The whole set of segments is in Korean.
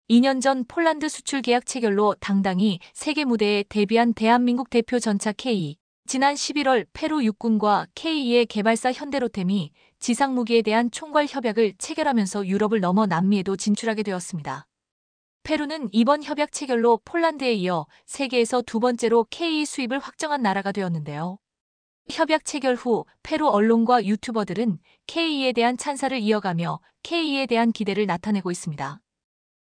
2년 전 폴란드 수출 계약 체결로 당당히 세계 무대에 데뷔한 대한민국 대표 전차 K. 지난 11월 페루 육군과 K의 개발사 현대로템이 지상무기에 대한 총괄 협약을 체결하면서 유럽을 넘어 남미에도 진출하게 되었습니다. 페루는 이번 협약 체결로 폴란드에 이어 세계에서 두 번째로 K 수입을 확정한 나라가 되었는데요. 협약 체결 후 페루 언론과 유튜버들은 K에 대한 찬사를 이어가며 K에 대한 기대를 나타내고 있습니다.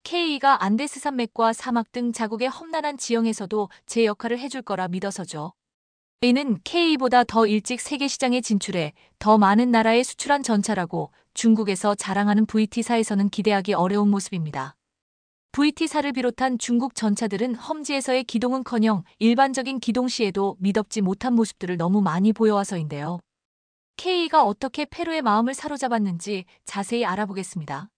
K가 안데스 산맥과 사막 등 자국의 험난한 지형에서도 제 역할을 해줄 거라 믿어서죠. 이는 K보다 더 일찍 세계 시장에 진출해 더 많은 나라에 수출한 전차라고 중국에서 자랑하는 VT사에서는 기대하기 어려운 모습입니다. VT사를 비롯한 중국 전차들은 험지에서의 기동은커녕 일반적인 기동 시에도 미덥지 못한 모습들을 너무 많이 보여와서인데요. K가 어떻게 페루의 마음을 사로잡았는지 자세히 알아보겠습니다.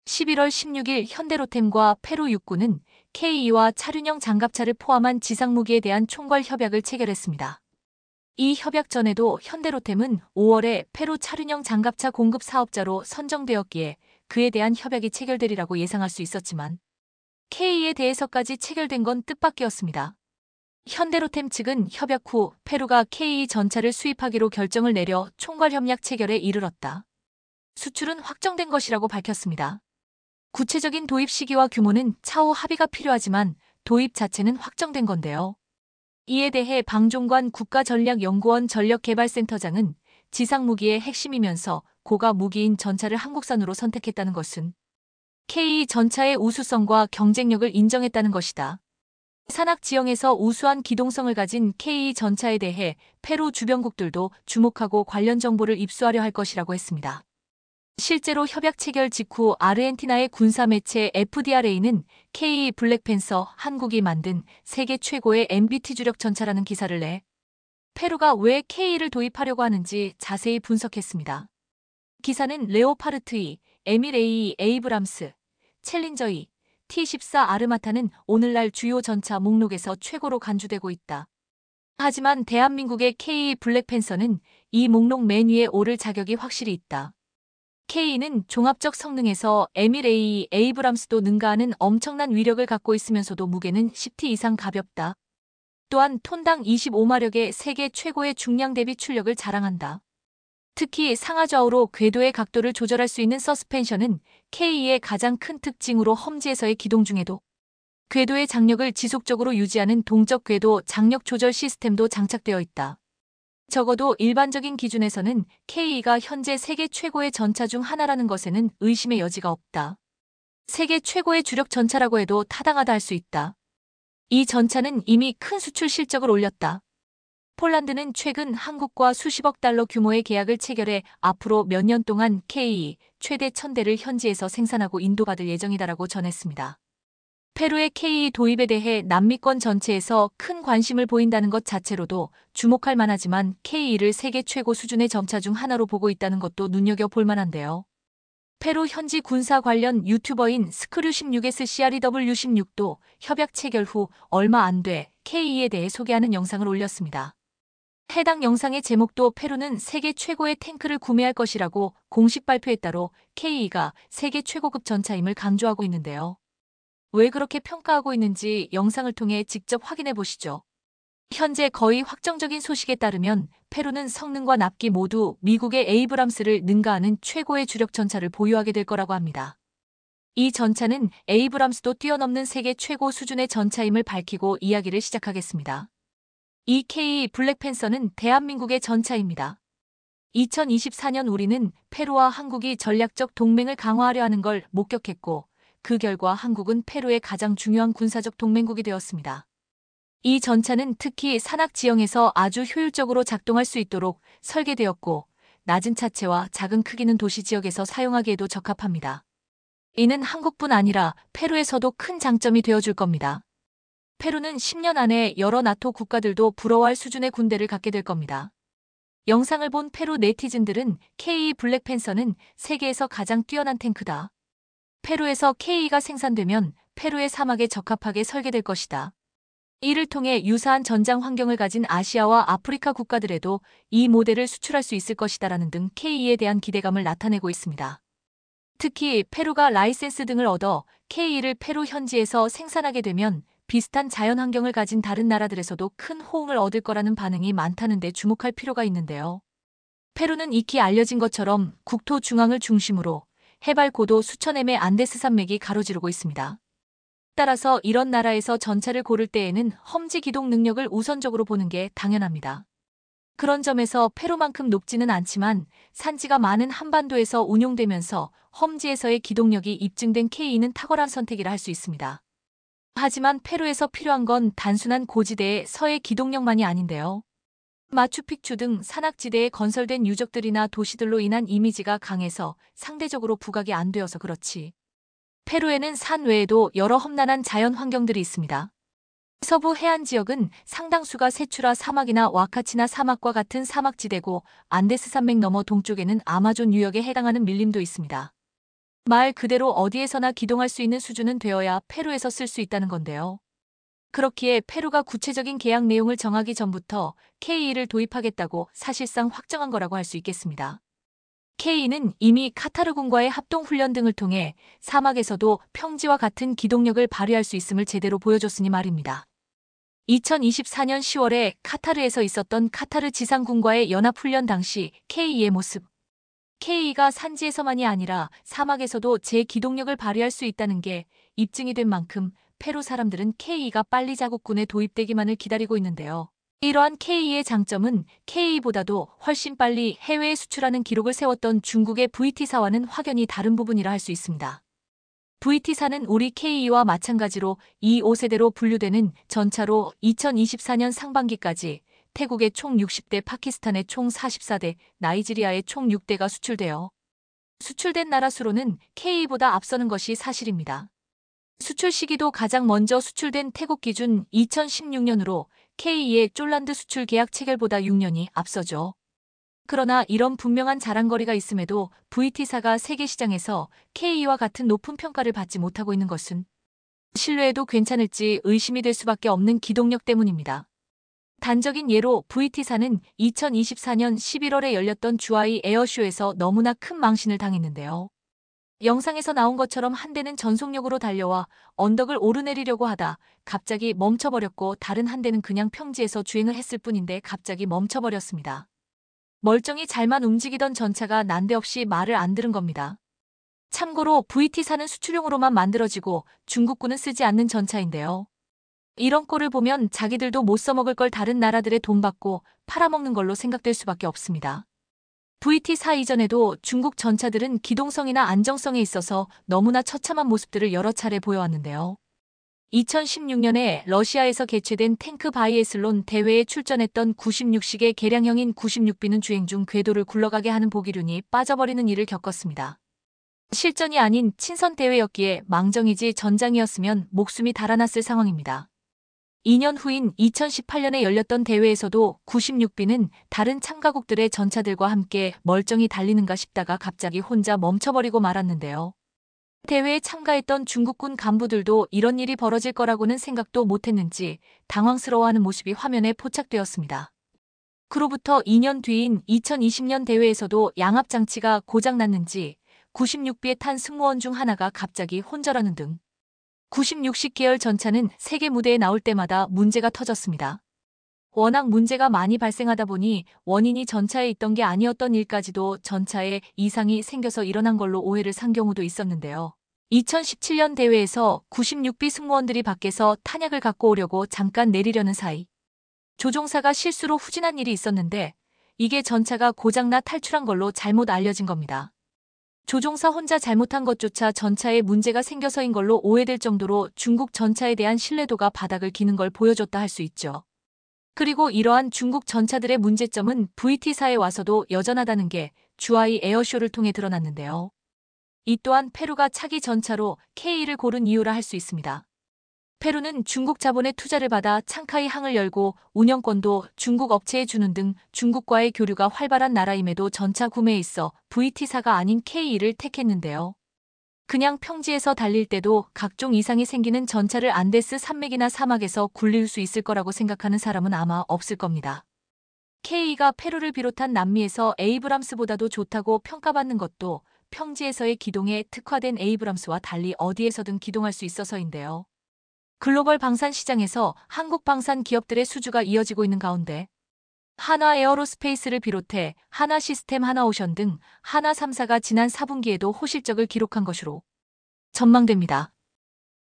11월 16일 현대로템과 페루 육군은 K와 차륜형 장갑차를 포함한 지상무기에 대한 총괄 협약을 체결했습니다. 이 협약 전에도 현대로템은 5월에 페루 차륜형 장갑차 공급 사업자로 선정되었기에 그에 대한 협약이 체결되리라고 예상할 수 있었지만 K에 대해서까지 체결된 건 뜻밖이었습니다. 현대로템 측은 협약 후 페루가 K 전차를 수입하기로 결정을 내려 총괄 협약 체결에 이르렀다. 수출은 확정된 것이라고 밝혔습니다. 구체적인 도입 시기와 규모는 차후 합의가 필요하지만 도입 자체는 확정된 건데요. 이에 대해 방종관 국가전략연구원 전력개발센터장은 지상무기의 핵심이면서 고가 무기인 전차를 한국산으로 선택했다는 것은 K 전차의 우수성과 경쟁력을 인정했다는 것이다. 산악 지형에서 우수한 기동성을 가진 K 전차에 대해 페루 주변국들도 주목하고 관련 정보를 입수하려 할 것이라고 했습니다. 실제로 협약 체결 직후 아르헨티나의 군사매체 FDRA는 K 블랙팬서 한국이 만든 세계 최고의 MBT 주력 전차라는 기사를 내 페루가 왜 K를 도입하려고 하는지 자세히 분석했습니다. 기사는 레오파르트 2, 에밀 A, 에이브람스, 챌린저 2, T-14 아르마타는 오늘날 주요 전차 목록에서 최고로 간주되고 있다. 하지만 대한민국의 K 블랙팬서는 이 목록 맨 위에 오를 자격이 확실히 있다. K는 종합적 성능에서 에밀 A, 에이브람스도 능가하는 엄청난 위력을 갖고 있으면서도 무게는 10T 이상 가볍다. 또한 톤당 25마력의 세계 최고의 중량 대비 출력을 자랑한다. 특히 상하좌우로 궤도의 각도를 조절할 수 있는 서스펜션은 K의 가장 큰 특징으로 험지에서의 기동 중에도 궤도의 장력을 지속적으로 유지하는 동적 궤도 장력 조절 시스템도 장착되어 있다. 적어도 일반적인 기준에서는 K가 현재 세계 최고의 전차 중 하나라는 것에는 의심의 여지가 없다. 세계 최고의 주력 전차라고 해도 타당하다 할 수 있다. 이 전차는 이미 큰 수출 실적을 올렸다. 폴란드는 최근 한국과 수십억 달러 규모의 계약을 체결해 앞으로 몇 년 동안 K 최대 1000대를 현지에서 생산하고 인도받을 예정이다라고 전했습니다. 페루의 K 도입에 대해 남미권 전체에서 큰 관심을 보인다는 것 자체로도 주목할 만하지만 K를 세계 최고 수준의 전차 중 하나로 보고 있다는 것도 눈여겨볼 만한데요. 페루 현지 군사 관련 유튜버인 스크류16SCREW16도 협약 체결 후 얼마 안 돼 K에 대해 소개하는 영상을 올렸습니다. 해당 영상의 제목도 페루는 세계 최고의 탱크를 구매할 것이라고 공식 발표에 따로 K가 세계 최고급 전차임을 강조하고 있는데요. 왜 그렇게 평가하고 있는지 영상을 통해 직접 확인해 보시죠. 현재 거의 확정적인 소식에 따르면 페루는 성능과 납기 모두 미국의 에이브람스를 능가하는 최고의 주력 전차를 보유하게 될 거라고 합니다. 이 전차는 에이브람스도 뛰어넘는 세계 최고 수준의 전차임을 밝히고 이야기를 시작하겠습니다. 이 K 블랙팬서는 대한민국의 전차입니다. 2024년 우리는 페루와 한국이 전략적 동맹을 강화하려 하는 걸 목격했고 그 결과 한국은 페루의 가장 중요한 군사적 동맹국이 되었습니다. 이 전차는 특히 산악 지형에서 아주 효율적으로 작동할 수 있도록 설계되었고 낮은 차체와 작은 크기는 도시 지역에서 사용하기에도 적합합니다. 이는 한국뿐 아니라 페루에서도 큰 장점이 되어줄 겁니다. 페루는 10년 안에 여러 나토 국가들도 부러워할 수준의 군대를 갖게 될 겁니다. 영상을 본 페루 네티즌들은 K 블랙팬서는 세계에서 가장 뛰어난 탱크다. 페루에서 K가 생산되면 페루의 사막에 적합하게 설계될 것이다. 이를 통해 유사한 전장 환경을 가진 아시아와 아프리카 국가들에도 이 모델을 수출할 수 있을 것이다라는 등 K에 대한 기대감을 나타내고 있습니다. 특히 페루가 라이센스 등을 얻어 K를 페루 현지에서 생산하게 되면 비슷한 자연 환경을 가진 다른 나라들에서도 큰 호응을 얻을 거라는 반응이 많다는 데 주목할 필요가 있는데요. 페루는 익히 알려진 것처럼 국토 중앙을 중심으로 해발 고도 수천m의 안데스 산맥이 가로지르고 있습니다. 따라서 이런 나라에서 전차를 고를 때에는 험지 기동 능력을 우선적으로 보는 게 당연합니다. 그런 점에서 페루만큼 높지는 않지만 산지가 많은 한반도에서 운용되면서 험지에서의 기동력이 입증된 K는 탁월한 선택이라 할 수 있습니다. 하지만 페루에서 필요한 건 단순한 고지대의 서해 기동력만이 아닌데요. 마추픽추 등 산악지대에 건설된 유적들이나 도시들로 인한 이미지가 강해서 상대적으로 부각이 안 되어서 그렇지. 페루에는 산 외에도 여러 험난한 자연 환경들이 있습니다. 서부 해안 지역은 상당수가 세추라 사막이나 와카치나 사막과 같은 사막지대고 안데스 산맥 너머 동쪽에는 아마존 유역에 해당하는 밀림도 있습니다. 말 그대로 어디에서나 기동할 수 있는 수준은 되어야 페루에서 쓸 수 있다는 건데요. 그렇기에 페루가 구체적인 계약 내용을 정하기 전부터 K를 도입하겠다고 사실상 확정한 거라고 할 수 있겠습니다. K는 이미 카타르군과의 합동훈련 등을 통해 사막에서도 평지와 같은 기동력을 발휘할 수 있음을 제대로 보여줬으니 말입니다. 2024년 10월에 카타르에서 있었던 카타르 지상군과의 연합훈련 당시 K의 모습. K가 산지에서만이 아니라 사막에서도 제 기동력을 발휘할 수 있다는 게 입증이 된 만큼 페루 사람들은 K가 빨리 자국군에 도입되기만을 기다리고 있는데요. 이러한 K의 장점은 K보다도 훨씬 빨리 해외에 수출하는 기록을 세웠던 중국의 VT사와는 확연히 다른 부분이라 할 수 있습니다. VT사는 우리 K와 마찬가지로 2, 5세대로 분류되는 전차로 2024년 상반기까지 태국에 총 60대, 파키스탄에 총 44대, 나이지리아에 총 6대가 수출되어 수출된 나라 수로는 K보다 앞서는 것이 사실입니다. 수출 시기도 가장 먼저 수출된 태국 기준 2016년으로 K의 쫄란드 수출 계약 체결보다 6년이 앞서죠. 그러나 이런 분명한 자랑거리가 있음에도 VT사가 세계 시장에서 K와 같은 높은 평가를 받지 못하고 있는 것은 신뢰해도 괜찮을지 의심이 될 수밖에 없는 기동력 때문입니다. 단적인 예로 VT사는 2024년 11월에 열렸던 주하이 에어쇼에서 너무나 큰 망신을 당했는데요. 영상에서 나온 것처럼 한 대는 전속력으로 달려와 언덕을 오르내리려고 하다 갑자기 멈춰버렸고 다른 한 대는 그냥 평지에서 주행을 했을 뿐인데 갑자기 멈춰버렸습니다. 멀쩡히 잘만 움직이던 전차가 난데없이 말을 안 들은 겁니다. 참고로 VT사는 수출용으로만 만들어지고 중국군은 쓰지 않는 전차인데요. 이런 꼴을 보면 자기들도 못 써먹을 걸 다른 나라들의 돈 받고 팔아먹는 걸로 생각될 수밖에 없습니다. VT사 이전에도 중국 전차들은 기동성이나 안정성에 있어서 너무나 처참한 모습들을 여러 차례 보여왔는데요. 2016년에 러시아에서 개최된 탱크 바이애슬론 대회에 출전했던 96식의 개량형인 96B는 주행 중 궤도를 굴러가게 하는 보기륜이 빠져버리는 일을 겪었습니다. 실전이 아닌 친선 대회였기에 망정이지 전장이었으면 목숨이 달아났을 상황입니다. 2년 후인 2018년에 열렸던 대회에서도 96B는 다른 참가국들의 전차들과 함께 멀쩡히 달리는가 싶다가 갑자기 혼자 멈춰버리고 말았는데요. 대회에 참가했던 중국군 간부들도 이런 일이 벌어질 거라고는 생각도 못했는지 당황스러워하는 모습이 화면에 포착되었습니다. 그로부터 2년 뒤인 2020년 대회에서도 양압장치가 고장났는지 96B에 탄 승무원 중 하나가 갑자기 혼절하는 등 96식 계열 전차는 세계 무대에 나올 때마다 문제가 터졌습니다. 워낙 문제가 많이 발생하다 보니 원인이 전차에 있던 게 아니었던 일까지도 전차에 이상이 생겨서 일어난 걸로 오해를 산 경우도 있었는데요. 2017년 대회에서 96B 승무원들이 밖에서 탄약을 갖고 오려고 잠깐 내리려는 사이 조종사가 실수로 후진한 일이 있었는데 이게 전차가 고장나 탈출한 걸로 잘못 알려진 겁니다. 조종사 혼자 잘못한 것조차 전차에 문제가 생겨서인 걸로 오해될 정도로 중국 전차에 대한 신뢰도가 바닥을 기는 걸 보여줬다 할 수 있죠. 그리고 이러한 중국 전차들의 문제점은 VT사에 와서도 여전하다는 게 주하이 에어쇼를 통해 드러났는데요. 이 또한 페루가 차기 전차로 K를 고른 이유라 할 수 있습니다. 페루는 중국 자본의 투자를 받아 창카이 항을 열고 운영권도 중국 업체에 주는 등 중국과의 교류가 활발한 나라임에도 전차 구매에 있어 VT사가 아닌 K를 택했는데요. 그냥 평지에서 달릴 때도 각종 이상이 생기는 전차를 안데스 산맥이나 사막에서 굴릴 수 있을 거라고 생각하는 사람은 아마 없을 겁니다. K가 페루를 비롯한 남미에서 에이브람스보다도 좋다고 평가받는 것도 평지에서의 기동에 특화된 에이브람스와 달리 어디에서든 기동할 수 있어서인데요. 글로벌 방산 시장에서 한국 방산 기업들의 수주가 이어지고 있는 가운데 한화 에어로스페이스를 비롯해 한화 시스템, 한화오션 등 한화 3사가 지난 4분기에도 호실적을 기록한 것으로 전망됩니다.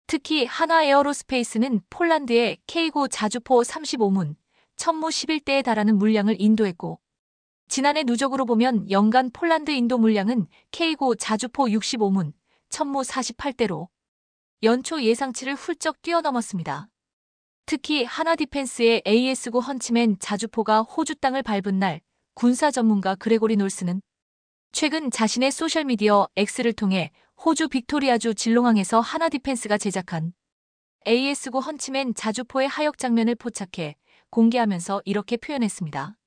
특히 한화 에어로스페이스는 폴란드의 K9 자주포 35문, 천무 11대에 달하는 물량을 인도했고, 지난해 누적으로 보면 연간 폴란드 인도 물량은 K9 자주포 65문, 천무 48대로 연초 예상치를 훌쩍 뛰어넘었습니다. 특히 한화디펜스의 AS9 헌치맨 자주포가 호주 땅을 밟은 날 군사 전문가 그레고리 놀스는 최근 자신의 소셜미디어 X를 통해 호주 빅토리아주 질롱항에서 한화디펜스가 제작한 AS9 헌치맨 자주포의 하역 장면을 포착해 공개하면서 이렇게 표현했습니다.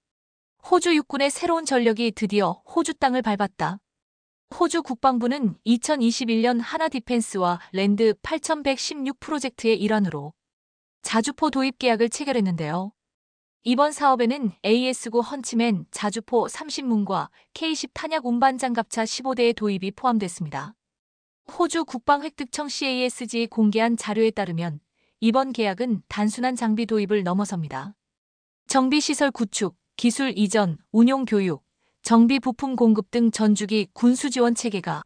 호주 육군의 새로운 전력이 드디어 호주 땅을 밟았다. 호주 국방부는 2021년 한화디펜스와 랜드 8116 프로젝트의 일환으로 자주포 도입 계약을 체결했는데요. 이번 사업에는 AS9 헌치맨 자주포 30문과 K10 탄약 운반 장갑차 15대의 도입이 포함됐습니다. 호주 국방획득청 CASG 공개한 자료에 따르면 이번 계약은 단순한 장비 도입을 넘어섭니다. 정비시설 구축, 기술 이전, 운용 교육, 정비 부품 공급 등 전주기 군수 지원 체계가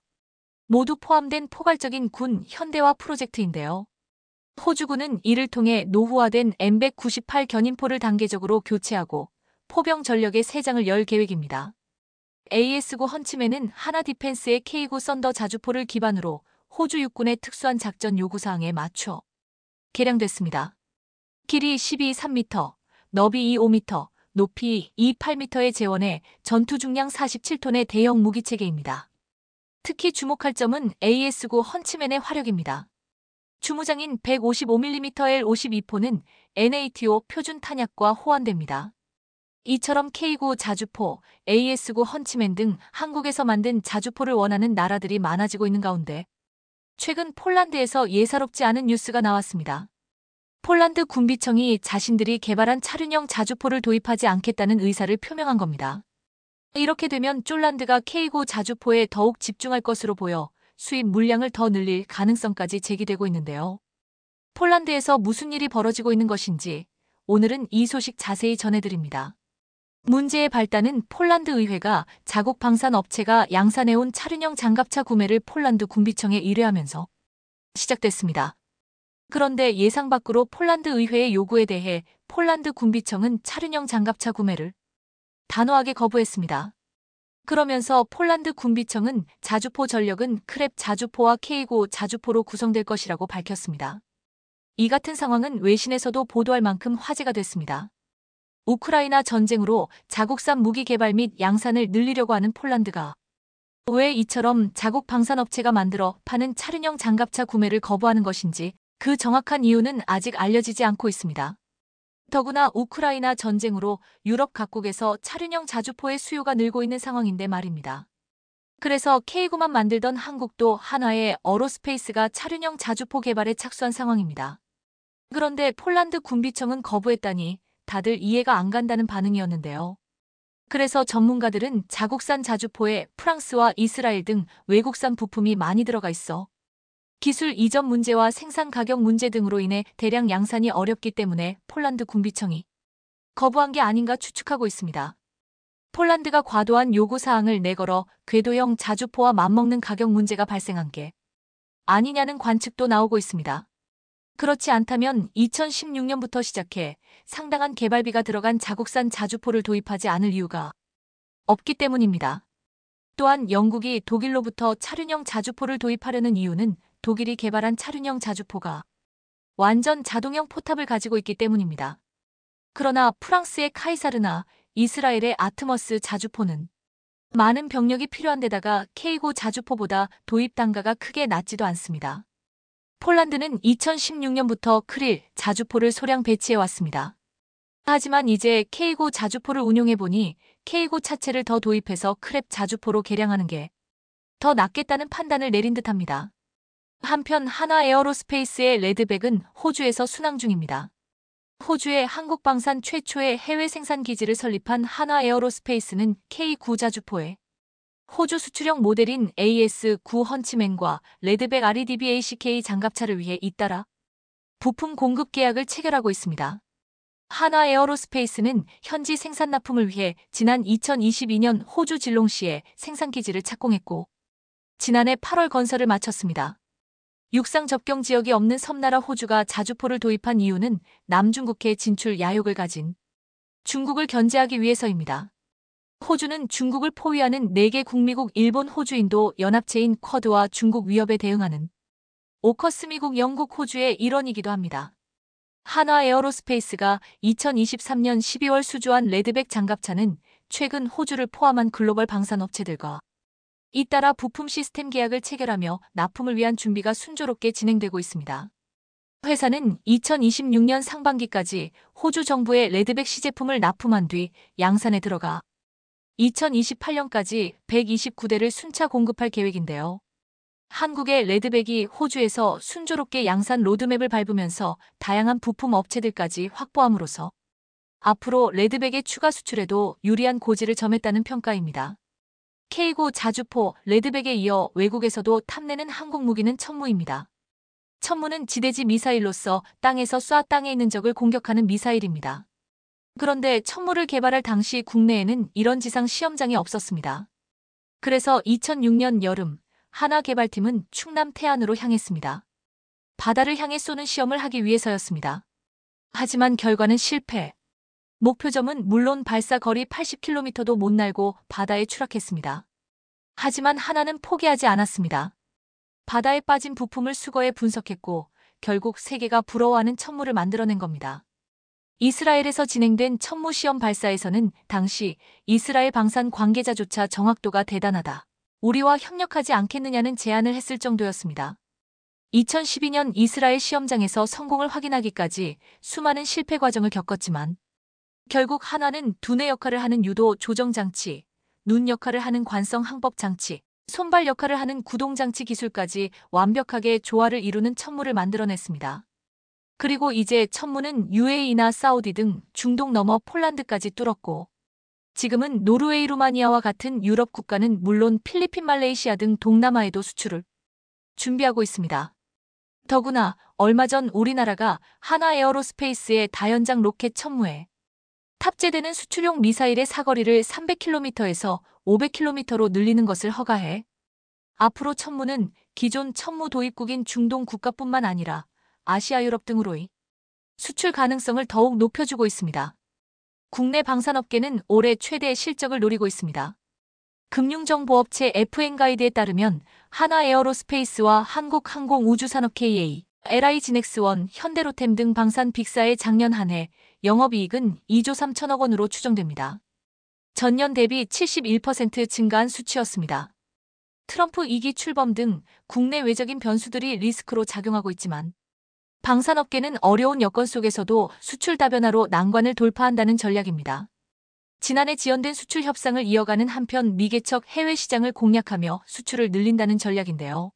모두 포함된 포괄적인 군 현대화 프로젝트인데요. 호주군은 이를 통해 노후화된 M198 견인포를 단계적으로 교체하고 포병 전력의 3장을 열 계획입니다. AS9 헌치맨은 한화디펜스의 K9 썬더 자주포를 기반으로 호주 육군의 특수한 작전 요구사항에 맞춰 개량됐습니다. 길이 12.3m, 너비 2.5m, 높이 2.8m의 재원에 전투 중량 47톤의 대형 무기체계입니다. 특히 주목할 점은 AS9 헌치맨의 화력입니다. 주무장인 155mm L52포는 NATO 표준 탄약과 호환됩니다. 이처럼 K9 자주포, AS9 헌치맨 등 한국에서 만든 자주포를 원하는 나라들이 많아지고 있는 가운데 최근 폴란드에서 예사롭지 않은 뉴스가 나왔습니다. 폴란드 군비청이 자신들이 개발한 차륜형 자주포를 도입하지 않겠다는 의사를 표명한 겁니다. 이렇게 되면 폴란드가 K9 자주포에 더욱 집중할 것으로 보여 수입 물량을 더 늘릴 가능성까지 제기되고 있는데요. 폴란드에서 무슨 일이 벌어지고 있는 것인지 오늘은 이 소식 자세히 전해드립니다. 문제의 발단은 폴란드 의회가 자국 방산 업체가 양산해온 차륜형 장갑차 구매를 폴란드 군비청에 의뢰하면서 시작됐습니다. 그런데 예상 밖으로 폴란드 의회의 요구에 대해 폴란드 군비청은 차륜형 장갑차 구매를 단호하게 거부했습니다. 그러면서 폴란드 군비청은 자주포 전력은 크랩 자주포와 K9 자주포로 구성될 것이라고 밝혔습니다. 이 같은 상황은 외신에서도 보도할 만큼 화제가 됐습니다. 우크라이나 전쟁으로 자국산 무기 개발 및 양산을 늘리려고 하는 폴란드가 왜 이처럼 자국 방산업체가 만들어 파는 차륜형 장갑차 구매를 거부하는 것인지 그 정확한 이유는 아직 알려지지 않고 있습니다. 더구나 우크라이나 전쟁으로 유럽 각국에서 차륜형 자주포의 수요가 늘고 있는 상황인데 말입니다. 그래서 K9만 만들던 한국도 한화의 어로스페이스가 차륜형 자주포 개발에 착수한 상황입니다. 그런데 폴란드 군비청은 거부했다니 다들 이해가 안 간다는 반응이었는데요. 그래서 전문가들은 자국산 자주포에 프랑스와 이스라엘 등 외국산 부품이 많이 들어가 있어 기술 이전 문제와 생산 가격 문제 등으로 인해 대량 양산이 어렵기 때문에 폴란드 군비청이 거부한 게 아닌가 추측하고 있습니다. 폴란드가 과도한 요구사항을 내걸어 궤도형 자주포와 맞먹는 가격 문제가 발생한 게 아니냐는 관측도 나오고 있습니다. 그렇지 않다면 2016년부터 시작해 상당한 개발비가 들어간 자국산 자주포를 도입하지 않을 이유가 없기 때문입니다. 또한 영국이 독일로부터 차륜형 자주포를 도입하려는 이유는 독일이 개발한 차륜형 자주포가 완전 자동형 포탑을 가지고 있기 때문입니다. 그러나 프랑스의 카이사르나 이스라엘의 아트머스 자주포는 많은 병력이 필요한 데다가 K9 자주포보다 도입 단가가 크게 낮지도 않습니다. 폴란드는 2016년부터 크릴 자주포를 소량 배치해왔습니다. 하지만 이제 K9 자주포를 운용해보니 K9 차체를 더 도입해서 크랩 자주포로 개량하는 게 더 낫겠다는 판단을 내린 듯합니다. 한편 한화 에어로스페이스의 레드백은 호주에서 순항 중입니다. 호주의 한국방산 최초의 해외 생산 기지를 설립한 한화 에어로스페이스는 K9 자주포에 호주 수출형 모델인 AS9 헌치맨과 레드백 REDBACK 장갑차를 위해 잇따라 부품 공급 계약을 체결하고 있습니다. 한화 에어로스페이스는 현지 생산 납품을 위해 지난 2022년 호주 질롱시에 생산기지를 착공했고 지난해 8월 건설을 마쳤습니다. 육상 접경 지역이 없는 섬나라 호주가 자주포를 도입한 이유는 남중국해 진출 야욕을 가진 중국을 견제하기 위해서입니다. 호주는 중국을 포위하는 4개 북미국, 일본, 호주, 인도 연합체인 쿼드와 중국 위협에 대응하는 오커스 미국, 영국, 호주의 일원이기도 합니다. 한화 에어로스페이스가 2023년 12월 수주한 레드백 장갑차는 최근 호주를 포함한 글로벌 방산업체들과 잇따라 부품 시스템 계약을 체결하며 납품을 위한 준비가 순조롭게 진행되고 있습니다. 회사는 2026년 상반기까지 호주 정부의 레드백 시제품을 납품한 뒤 양산에 들어가 2028년까지 129대를 순차 공급할 계획인데요. 한국의 레드백이 호주에서 순조롭게 양산 로드맵을 밟으면서 다양한 부품 업체들까지 확보함으로써 앞으로 레드백의 추가 수출에도 유리한 고지를 점했다는 평가입니다. K9 자주포 레드백에 이어 외국에서도 탐내는 한국 무기는 천무입니다. 천무는 지대지 미사일로서 땅에서 쏴 땅에 있는 적을 공격하는 미사일입니다. 그런데 천무를 개발할 당시 국내에는 이런 지상 시험장이 없었습니다. 그래서 2006년 여름 한화 개발팀은 충남 태안으로 향했습니다. 바다를 향해 쏘는 시험을 하기 위해서였습니다. 하지만 결과는 실패. 목표점은 물론 발사 거리 80km도 못 날고 바다에 추락했습니다. 하지만 한화는 포기하지 않았습니다. 바다에 빠진 부품을 수거해 분석했고 결국 세계가 부러워하는 천무를 만들어낸 겁니다. 이스라엘에서 진행된 천무 시험 발사에서는 당시 이스라엘 방산 관계자조차 정확도가 대단하다. 우리와 협력하지 않겠느냐는 제안을 했을 정도였습니다. 2012년 이스라엘 시험장에서 성공을 확인하기까지 수많은 실패 과정을 겪었지만 결국 한화는 두뇌 역할을 하는 유도 조정장치, 눈 역할을 하는 관성 항법장치, 손발 역할을 하는 구동장치 기술까지 완벽하게 조화를 이루는 천무를 만들어냈습니다. 그리고 이제 천무는 UAE나 사우디 등 중동 넘어 폴란드까지 뚫었고 지금은 노르웨이, 루마니아와 같은 유럽 국가는 물론 필리핀, 말레이시아 등 동남아에도 수출을 준비하고 있습니다. 더구나 얼마 전 우리나라가 한화 에어로스페이스의 다연장 로켓 천무에 탑재되는 수출용 미사일의 사거리를 300km에서 500km로 늘리는 것을 허가해 앞으로 천무는 기존 천무 도입국인 중동 국가뿐만 아니라 아시아, 유럽 등으로의 수출 가능성을 더욱 높여주고 있습니다. 국내 방산업계는 올해 최대 실적을 노리고 있습니다. 금융정보업체 FN가이드에 따르면 한화 에어로스페이스와 한국항공우주산업 KA, LI 지넥스원, 현대로템 등 방산 빅사의 작년 한 해 영업이익은 2조 3천억 원으로 추정됩니다. 전년 대비 71% 증가한 수치였습니다. 트럼프 2기 출범 등 국내 외적인 변수들이 리스크로 작용하고 있지만 방산업계는 어려운 여건 속에서도 수출 다변화로 난관을 돌파한다는 전략입니다. 지난해 지연된 수출 협상을 이어가는 한편 미개척 해외 시장을 공략하며 수출을 늘린다는 전략인데요.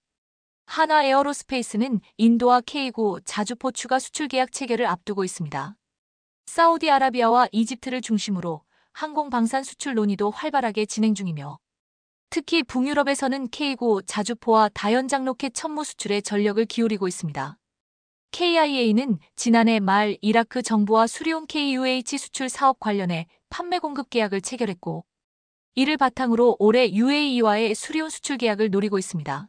한화 에어로스페이스는 인도와 K9 자주포 추가 수출 계약 체결을 앞두고 있습니다. 사우디아라비아와 이집트를 중심으로 항공 방산 수출 논의도 활발하게 진행 중이며 특히 북유럽에서는 K9 자주포와 다연장 로켓 천무 수출에 전력을 기울이고 있습니다. KIA는 지난해 말 이라크 정부와 수리온 KUH 수출 사업 관련해 판매 공급 계약을 체결했고 이를 바탕으로 올해 UAE와의 수리온 수출 계약을 노리고 있습니다.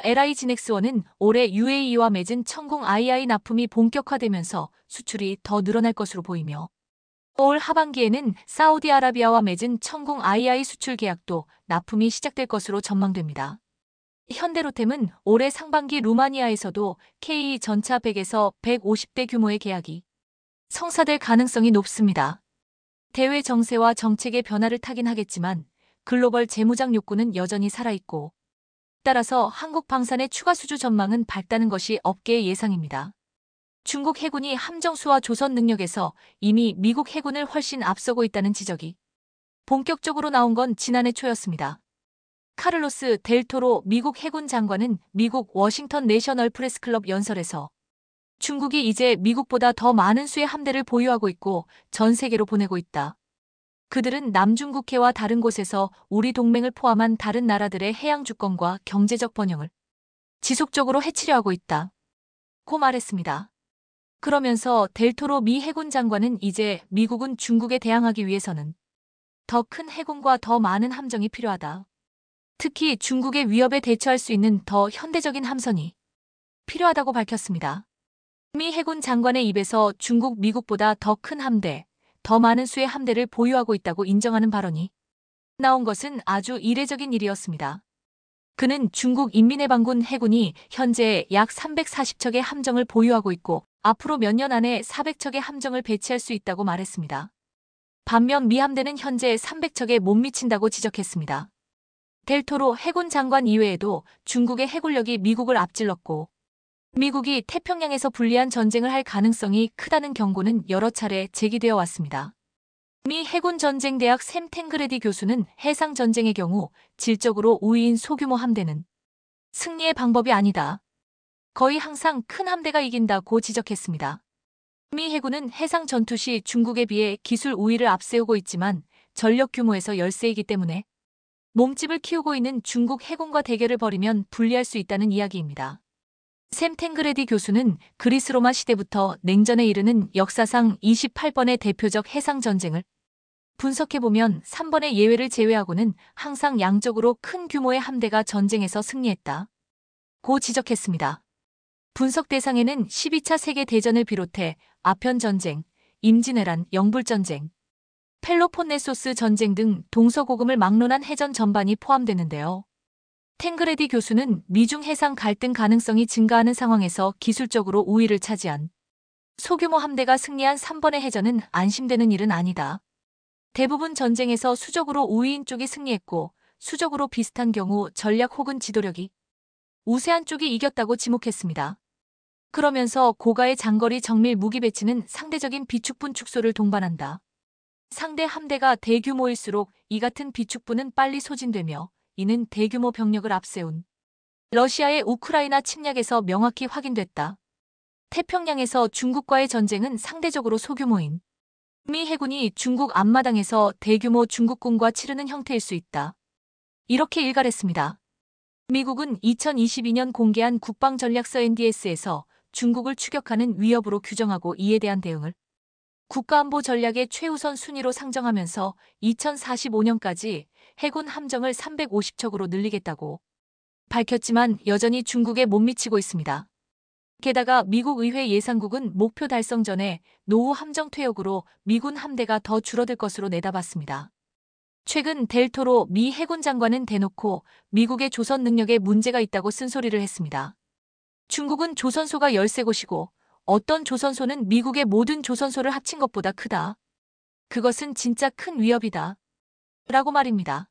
LI 지넥스원은 올해 UAE와 맺은 천궁 II 납품이 본격화되면서 수출이 더 늘어날 것으로 보이며 올 하반기에는 사우디아라비아와 맺은 천궁 II 수출 계약도 납품이 시작될 것으로 전망됩니다. 현대로템은 올해 상반기 루마니아에서도 K 전차 100에서 150대 규모의 계약이 성사될 가능성이 높습니다. 대외 정세와 정책의 변화를 타긴 하겠지만 글로벌 재무장 욕구는 여전히 살아있고 따라서 한국 방산의 추가 수주 전망은 밝다는 것이 업계의 예상입니다. 중국 해군이 함정수와 조선 능력에서 이미 미국 해군을 훨씬 앞서고 있다는 지적이 본격적으로 나온 건 지난해 초였습니다. 카를로스 델 토로 미국 해군 장관은 미국 워싱턴 내셔널 프레스클럽 연설에서 중국이 이제 미국보다 더 많은 수의 함대를 보유하고 있고 전 세계로 보내고 있다. 그들은 남중국해와 다른 곳에서 우리 동맹을 포함한 다른 나라들의 해양 주권과 경제적 번영을 지속적으로 해치려 하고 있다. 고 말했습니다. 그러면서 델토로 미 해군 장관은 이제 미국은 중국에 대항하기 위해서는 더 큰 해군과 더 많은 함정이 필요하다. 특히 중국의 위협에 대처할 수 있는 더 현대적인 함선이 필요하다고 밝혔습니다. 미 해군 장관의 입에서 중국 미국보다 더 큰 함대, 더 많은 수의 함대를 보유하고 있다고 인정하는 발언이 나온 것은 아주 이례적인 일이었습니다. 그는 중국 인민해방군 해군이 현재 약 340척의 함정을 보유하고 있고 앞으로 몇 년 안에 400척의 함정을 배치할 수 있다고 말했습니다. 반면 미 함대는 현재 300척에 못 미친다고 지적했습니다. 델토로 해군 장관 이외에도 중국의 해군력이 미국을 앞질렀고 미국이 태평양에서 불리한 전쟁을 할 가능성이 크다는 경고는 여러 차례 제기되어 왔습니다. 미 해군전쟁대학 샘 탱그레디 교수는 해상전쟁의 경우 질적으로 우위인 소규모 함대는 승리의 방법이 아니다. 거의 항상 큰 함대가 이긴다고 지적했습니다. 미 해군은 해상 전투 시 중국에 비해 기술 우위를 앞세우고 있지만 전력 규모에서 열세이기 때문에 몸집을 키우고 있는 중국 해군과 대결을 벌이면 불리할 수 있다는 이야기입니다. 샘 탱그레디 교수는 그리스 로마 시대부터 냉전에 이르는 역사상 28번의 대표적 해상 전쟁을 분석해보면 3번의 예외를 제외하고는 항상 양적으로 큰 규모의 함대가 전쟁에서 승리했다. 고 지적했습니다. 분석 대상에는 12차 세계대전을 비롯해 아편전쟁, 임진왜란, 영불전쟁, 펠로폰네소스 전쟁 등 동서고금을 막론한 해전 전반이 포함되는데요. 탱그레디 교수는 미중 해상 갈등 가능성이 증가하는 상황에서 기술적으로 우위를 차지한 소규모 함대가 승리한 3번의 해전은 안심되는 일은 아니다. 대부분 전쟁에서 수적으로 우위인 쪽이 승리했고 수적으로 비슷한 경우 전략 혹은 지도력이 우세한 쪽이 이겼다고 지목했습니다. 그러면서 고가의 장거리 정밀 무기 배치는 상대적인 비축분 축소를 동반한다. 상대 함대가 대규모일수록 이 같은 비축분은 빨리 소진되며 이는 대규모 병력을 앞세운 러시아의 우크라이나 침략에서 명확히 확인됐다. 태평양에서 중국과의 전쟁은 상대적으로 소규모인 미 해군이 중국 앞마당에서 대규모 중국군과 치르는 형태일 수 있다. 이렇게 일갈했습니다. 미국은 2022년 공개한 국방전략서 NDS에서 중국을 추격하는 위협으로 규정하고 이에 대한 대응을 국가안보 전략의 최우선 순위로 상정하면서 2045년까지 해군 함정을 350척으로 늘리겠다고 밝혔지만 여전히 중국에 못 미치고 있습니다. 게다가 미국 의회 예상국은 목표 달성 전에 노후 함정 퇴역으로 미군 함대가 더 줄어들 것으로 내다봤습니다. 최근 델토로 미 해군 장관은 대놓고 미국의 조선 능력에 문제가 있다고 쓴소리를 했습니다. 중국은 조선소가 13곳이고 어떤 조선소는 미국의 모든 조선소를 합친 것보다 크다. 그것은 진짜 큰 위협이다. 라고 말입니다.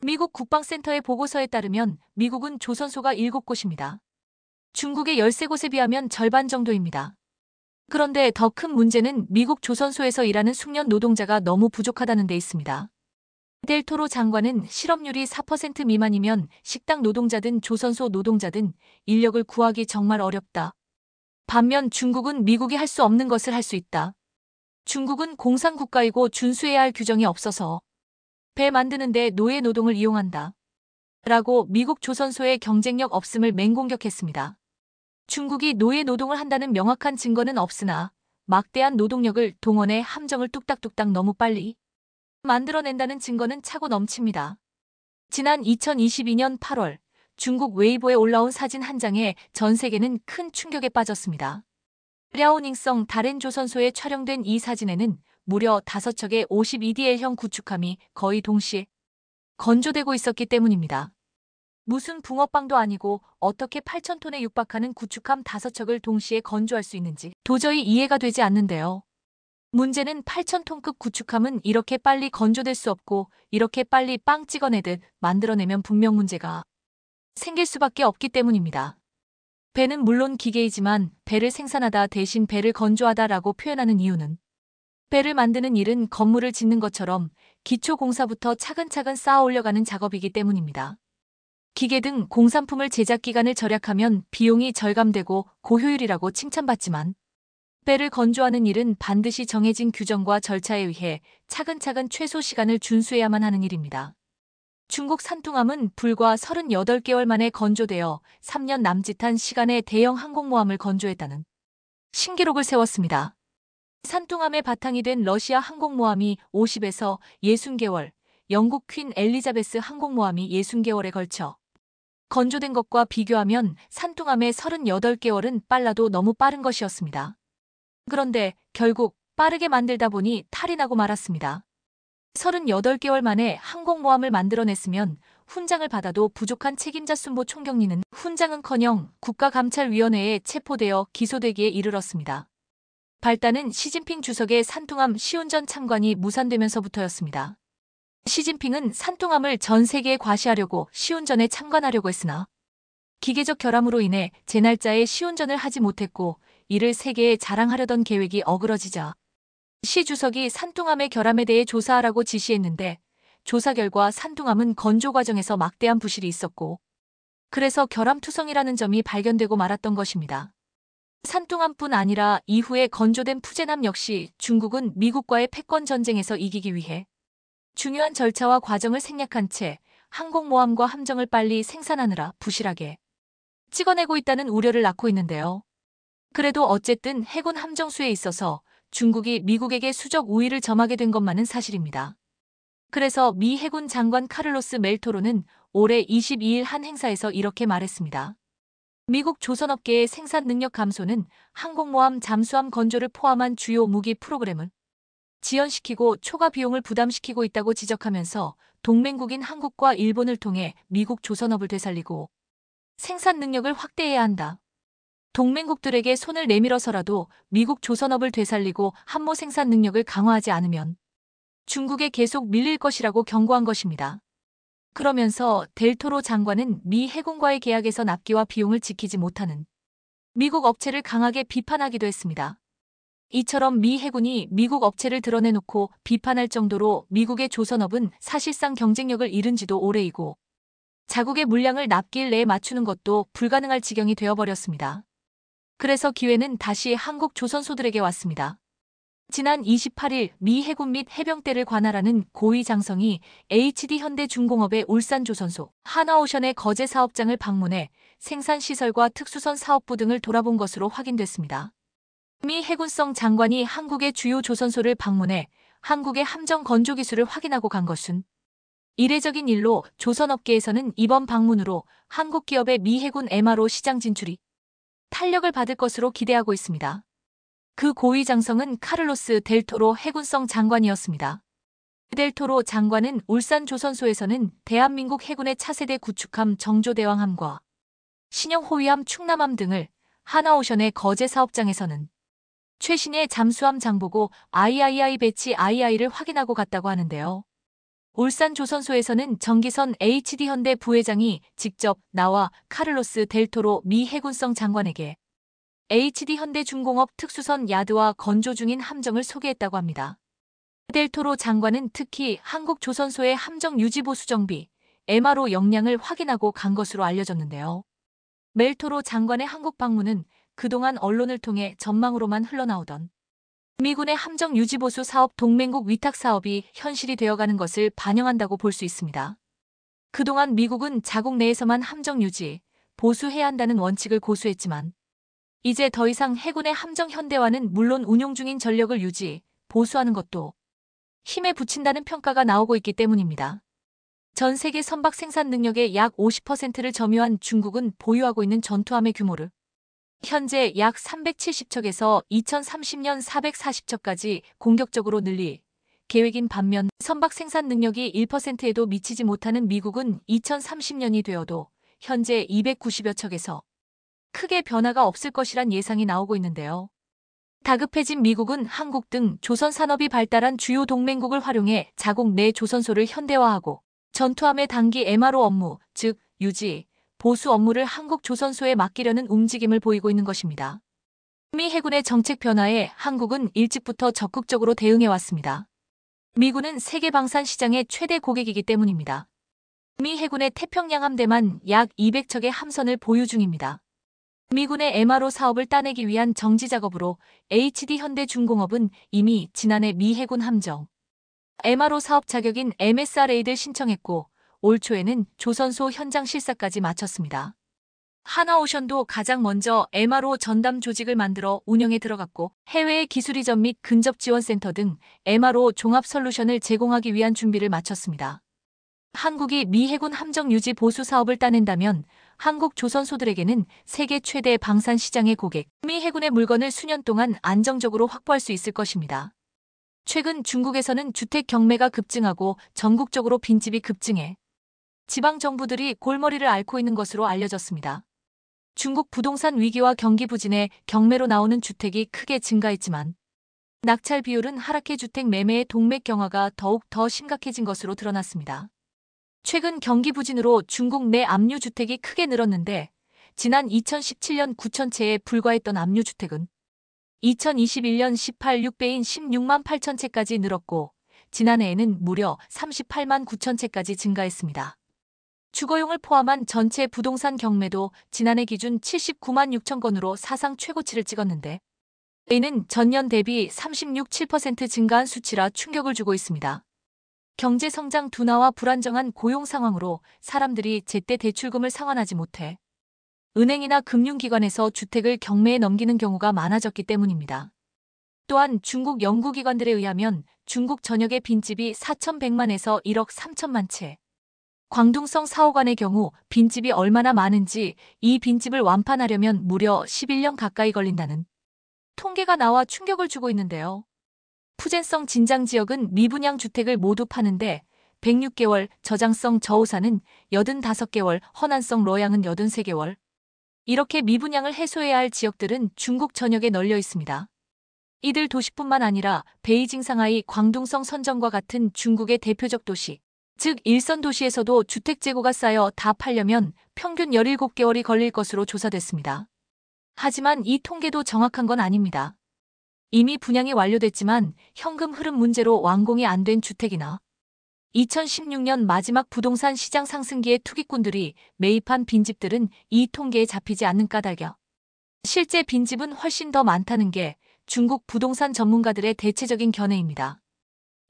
미국 국방센터의 보고서에 따르면 미국은 조선소가 7곳입니다. 중국의 13곳에 비하면 절반 정도입니다. 그런데 더 큰 문제는 미국 조선소에서 일하는 숙련 노동자가 너무 부족하다는 데 있습니다. 델토로 장관은 실업률이 4% 미만이면 식당 노동자든 조선소 노동자든 인력을 구하기 정말 어렵다. 반면 중국은 미국이 할 수 없는 것을 할 수 있다. 중국은 공산국가이고 준수해야 할 규정이 없어서 배 만드는데 노예 노동을 이용한다. 라고 미국 조선소의 경쟁력 없음을 맹공격했습니다. 중국이 노예 노동을 한다는 명확한 증거는 없으나 막대한 노동력을 동원해 함정을 뚝딱뚝딱 너무 빨리 만들어낸다는 증거는 차고 넘칩니다. 지난 2022년 8월 중국 웨이보에 올라온 사진 한 장에 전 세계는 큰 충격에 빠졌습니다. 랴오닝성 다롄 조선소에 촬영된 이 사진에는 무려 5척의 52DL형 구축함이 거의 동시에 건조되고 있었기 때문입니다. 무슨 붕어빵도 아니고 어떻게 8,000톤에 육박하는 구축함 5척을 동시에 건조할 수 있는지 도저히 이해가 되지 않는데요. 문제는 8,000톤급 구축함은 이렇게 빨리 건조될 수 없고 이렇게 빨리 빵 찍어내듯 만들어내면 분명 문제가 생길 수밖에 없기 때문입니다. 배는 물론 기계이지만 배를 생산하다 대신 배를 건조하다라고 표현하는 이유는 배를 만드는 일은 건물을 짓는 것처럼 기초공사부터 차근차근 쌓아 올려가는 작업이기 때문입니다. 기계 등 공산품을 제작 기간을 절약하면 비용이 절감되고 고효율이라고 칭찬받지만 배를 건조하는 일은 반드시 정해진 규정과 절차에 의해 차근차근 최소 시간을 준수해야만 하는 일입니다. 중국 산둥함은 불과 38개월 만에 건조되어 3년 남짓한 시간에 대형 항공모함을 건조했다는 신기록을 세웠습니다. 산둥함의 바탕이 된 러시아 항공모함이 50에서 60개월, 영국 퀸 엘리자베스 항공모함이 60개월에 걸쳐 건조된 것과 비교하면 산둥함의 38개월은 빨라도 너무 빠른 것이었습니다. 그런데 결국 빠르게 만들다 보니 탈이 나고 말았습니다. 38개월 만에 항공모함을 만들어냈으면 훈장을 받아도 부족한 책임자 순보 총경리는 훈장은커녕 국가감찰위원회에 체포되어 기소되기에 이르렀습니다. 발단은 시진핑 주석의 산둥함 시운전 참관이 무산되면서부터였습니다. 시진핑은 산둥함을 전 세계에 과시하려고 시운전에 참관하려고 했으나 기계적 결함으로 인해 제 날짜에 시운전을 하지 못했고 이를 세계에 자랑하려던 계획이 어그러지자 시 주석이 산둥함의 결함에 대해 조사하라고 지시했는데 조사 결과 산둥함은 건조 과정에서 막대한 부실이 있었고 그래서 결함투성이라는 점이 발견되고 말았던 것입니다. 산둥함뿐 아니라 이후에 건조된 푸젠함 역시 중국은 미국과의 패권 전쟁에서 이기기 위해 중요한 절차와 과정을 생략한 채 항공모함과 함정을 빨리 생산하느라 부실하게 찍어내고 있다는 우려를 낳고 있는데요. 그래도 어쨌든 해군 함정수에 있어서 중국이 미국에게 수적 우위를 점하게 된 것만은 사실입니다. 그래서 미 해군 장관 카를로스 멜토로는 올해 22일 한 행사에서 이렇게 말했습니다. 미국 조선업계의 생산 능력 감소는 항공모함 잠수함 건조를 포함한 주요 무기 프로그램을 지연시키고 초과 비용을 부담시키고 있다고 지적하면서 동맹국인 한국과 일본을 통해 미국 조선업을 되살리고 생산 능력을 확대해야 한다. 동맹국들에게 손을 내밀어서라도 미국 조선업을 되살리고 함모 생산 능력을 강화하지 않으면 중국에 계속 밀릴 것이라고 경고한 것입니다. 그러면서 델토로 장관은 미 해군과의 계약에서 납기와 비용을 지키지 못하는 미국 업체를 강하게 비판하기도 했습니다. 이처럼 미 해군이 미국 업체를 드러내놓고 비판할 정도로 미국의 조선업은 사실상 경쟁력을 잃은 지도 오래이고 자국의 물량을 납기일 내에 맞추는 것도 불가능할 지경이 되어버렸습니다. 그래서 기회는 다시 한국 조선소들에게 왔습니다. 지난 28일 미 해군 및 해병대를 관할하는 고위 장성이 HD현대중공업의 울산조선소, 하나오션의 거제 사업장을 방문해 생산시설과 특수선 사업부 등을 돌아본 것으로 확인됐습니다. 미 해군성 장관이 한국의 주요 조선소를 방문해 한국의 함정 건조 기술을 확인하고 간 것은 이례적인 일로 조선업계에서는 이번 방문으로 한국 기업의 미 해군 MRO 시장 진출이 탄력을 받을 것으로 기대하고 있습니다. 그 고위 장성은 카를로스 델토로 해군성 장관이었습니다. 델토로 장관은 울산 조선소에서는 대한민국 해군의 차세대 구축함 정조대왕함과 신형 호위함 충남함 등을, 하나오션의 거제 사업장에서는 최신의 잠수함 장보고 III 배치 II를 확인하고 갔다고 하는데요. 울산 조선소에서는 정기선 HD현대 부회장이 직접 나와 카를로스 델토로 미 해군성 장관에게 HD현대중공업 특수선 야드와 건조 중인 함정을 소개했다고 합니다. 델토로 장관은 특히 한국 조선소의 함정 유지보수 정비, MRO 역량을 확인하고 간 것으로 알려졌는데요. 멜토로 장관의 한국 방문은 그동안 언론을 통해 전망으로만 흘러나오던 미군의 함정 유지보수 사업 동맹국 위탁 사업이 현실이 되어가는 것을 반영한다고 볼 수 있습니다. 그동안 미국은 자국 내에서만 함정 유지, 보수해야 한다는 원칙을 고수했지만 이제 더 이상 해군의 함정 현대화는 물론 운용 중인 전력을 유지, 보수하는 것도 힘에 붙인다는 평가가 나오고 있기 때문입니다. 전 세계 선박 생산 능력의 약 50%를 점유한 중국은 보유하고 있는 전투함의 규모를 현재 약 370척에서 2030년 440척까지 공격적으로 늘릴 계획인 반면 선박 생산 능력이 1%에도 미치지 못하는 미국은 2030년이 되어도 현재 290여 척에서 크게 변화가 없을 것이란 예상이 나오고 있는데요. 다급해진 미국은 한국 등 조선 산업이 발달한 주요 동맹국을 활용해 자국 내 조선소를 현대화하고 전투함의 단기 MRO 업무, 즉 유지, 보수 업무를 한국 조선소에 맡기려는 움직임을 보이고 있는 것입니다. 미 해군의 정책 변화에 한국은 일찍부터 적극적으로 대응해왔습니다. 미군은 세계 방산 시장의 최대 고객이기 때문입니다. 미 해군의 태평양 함대만 약 200척의 함선을 보유 중입니다. 미군의 MRO 사업을 따내기 위한 정지 작업으로 HD현대중공업은 이미 지난해 미 해군 함정 MRO 사업 자격인 MSRA를 신청했고 올 초에는 조선소 현장 실사까지 마쳤습니다. 하나오션도 가장 먼저 MRO 전담 조직을 만들어 운영에 들어갔고 해외의 기술 이전 및 근접 지원센터 등 MRO 종합 솔루션을 제공하기 위한 준비를 마쳤습니다. 한국이 미 해군 함정 유지 보수 사업을 따낸다면 한국 조선소들에게는 세계 최대 방산 시장의 고객, 미 해군의 물건을 수년 동안 안정적으로 확보할 수 있을 것입니다. 최근 중국에서는 주택 경매가 급증하고 전국적으로 빈집이 급증해 지방 정부들이 골머리를 앓고 있는 것으로 알려졌습니다. 중국 부동산 위기와 경기 부진에 경매로 나오는 주택이 크게 증가했지만 낙찰 비율은 하락해 주택 매매의 동맥 경화가 더욱 더 심각해진 것으로 드러났습니다. 최근 경기 부진으로 중국 내 압류주택이 크게 늘었는데 지난 2017년 9천 채에 불과했던 압류주택은 2021년 18.6배인 16만 8천 채까지 늘었고 지난해에는 무려 38만 9천 채까지 증가했습니다. 주거용을 포함한 전체 부동산 경매도 지난해 기준 79만 6천 건으로 사상 최고치를 찍었는데 이는 전년 대비 36.7% 증가한 수치라 충격을 주고 있습니다. 경제 성장 둔화와 불안정한 고용 상황으로 사람들이 제때 대출금을 상환하지 못해 은행이나 금융기관에서 주택을 경매에 넘기는 경우가 많아졌기 때문입니다. 또한 중국 연구기관들에 의하면 중국 전역의 빈집이 4,100만에서 1억 3천만 채. 광둥성 사호관의 경우 빈집이 얼마나 많은지 이 빈집을 완판하려면 무려 11년 가까이 걸린다는 통계가 나와 충격을 주고 있는데요. 푸젠성 진장 지역은 미분양 주택을 모두 파는데 106개월, 저장성 저우산은 85개월, 허난성 러양은 83개월. 이렇게 미분양을 해소해야 할 지역들은 중국 전역에 널려 있습니다. 이들 도시뿐만 아니라 베이징, 상하이, 광둥성, 선정과 같은 중국의 대표적 도시, 즉 일선 도시에서도 주택 재고가 쌓여 다 팔려면 평균 17개월이 걸릴 것으로 조사됐습니다. 하지만 이 통계도 정확한 건 아닙니다. 이미 분양이 완료됐지만 현금 흐름 문제로 완공이 안 된 주택이나 2016년 마지막 부동산 시장 상승기에 투기꾼들이 매입한 빈집들은 이 통계에 잡히지 않는 까닭이야. 실제 빈집은 훨씬 더 많다는 게 중국 부동산 전문가들의 대체적인 견해입니다.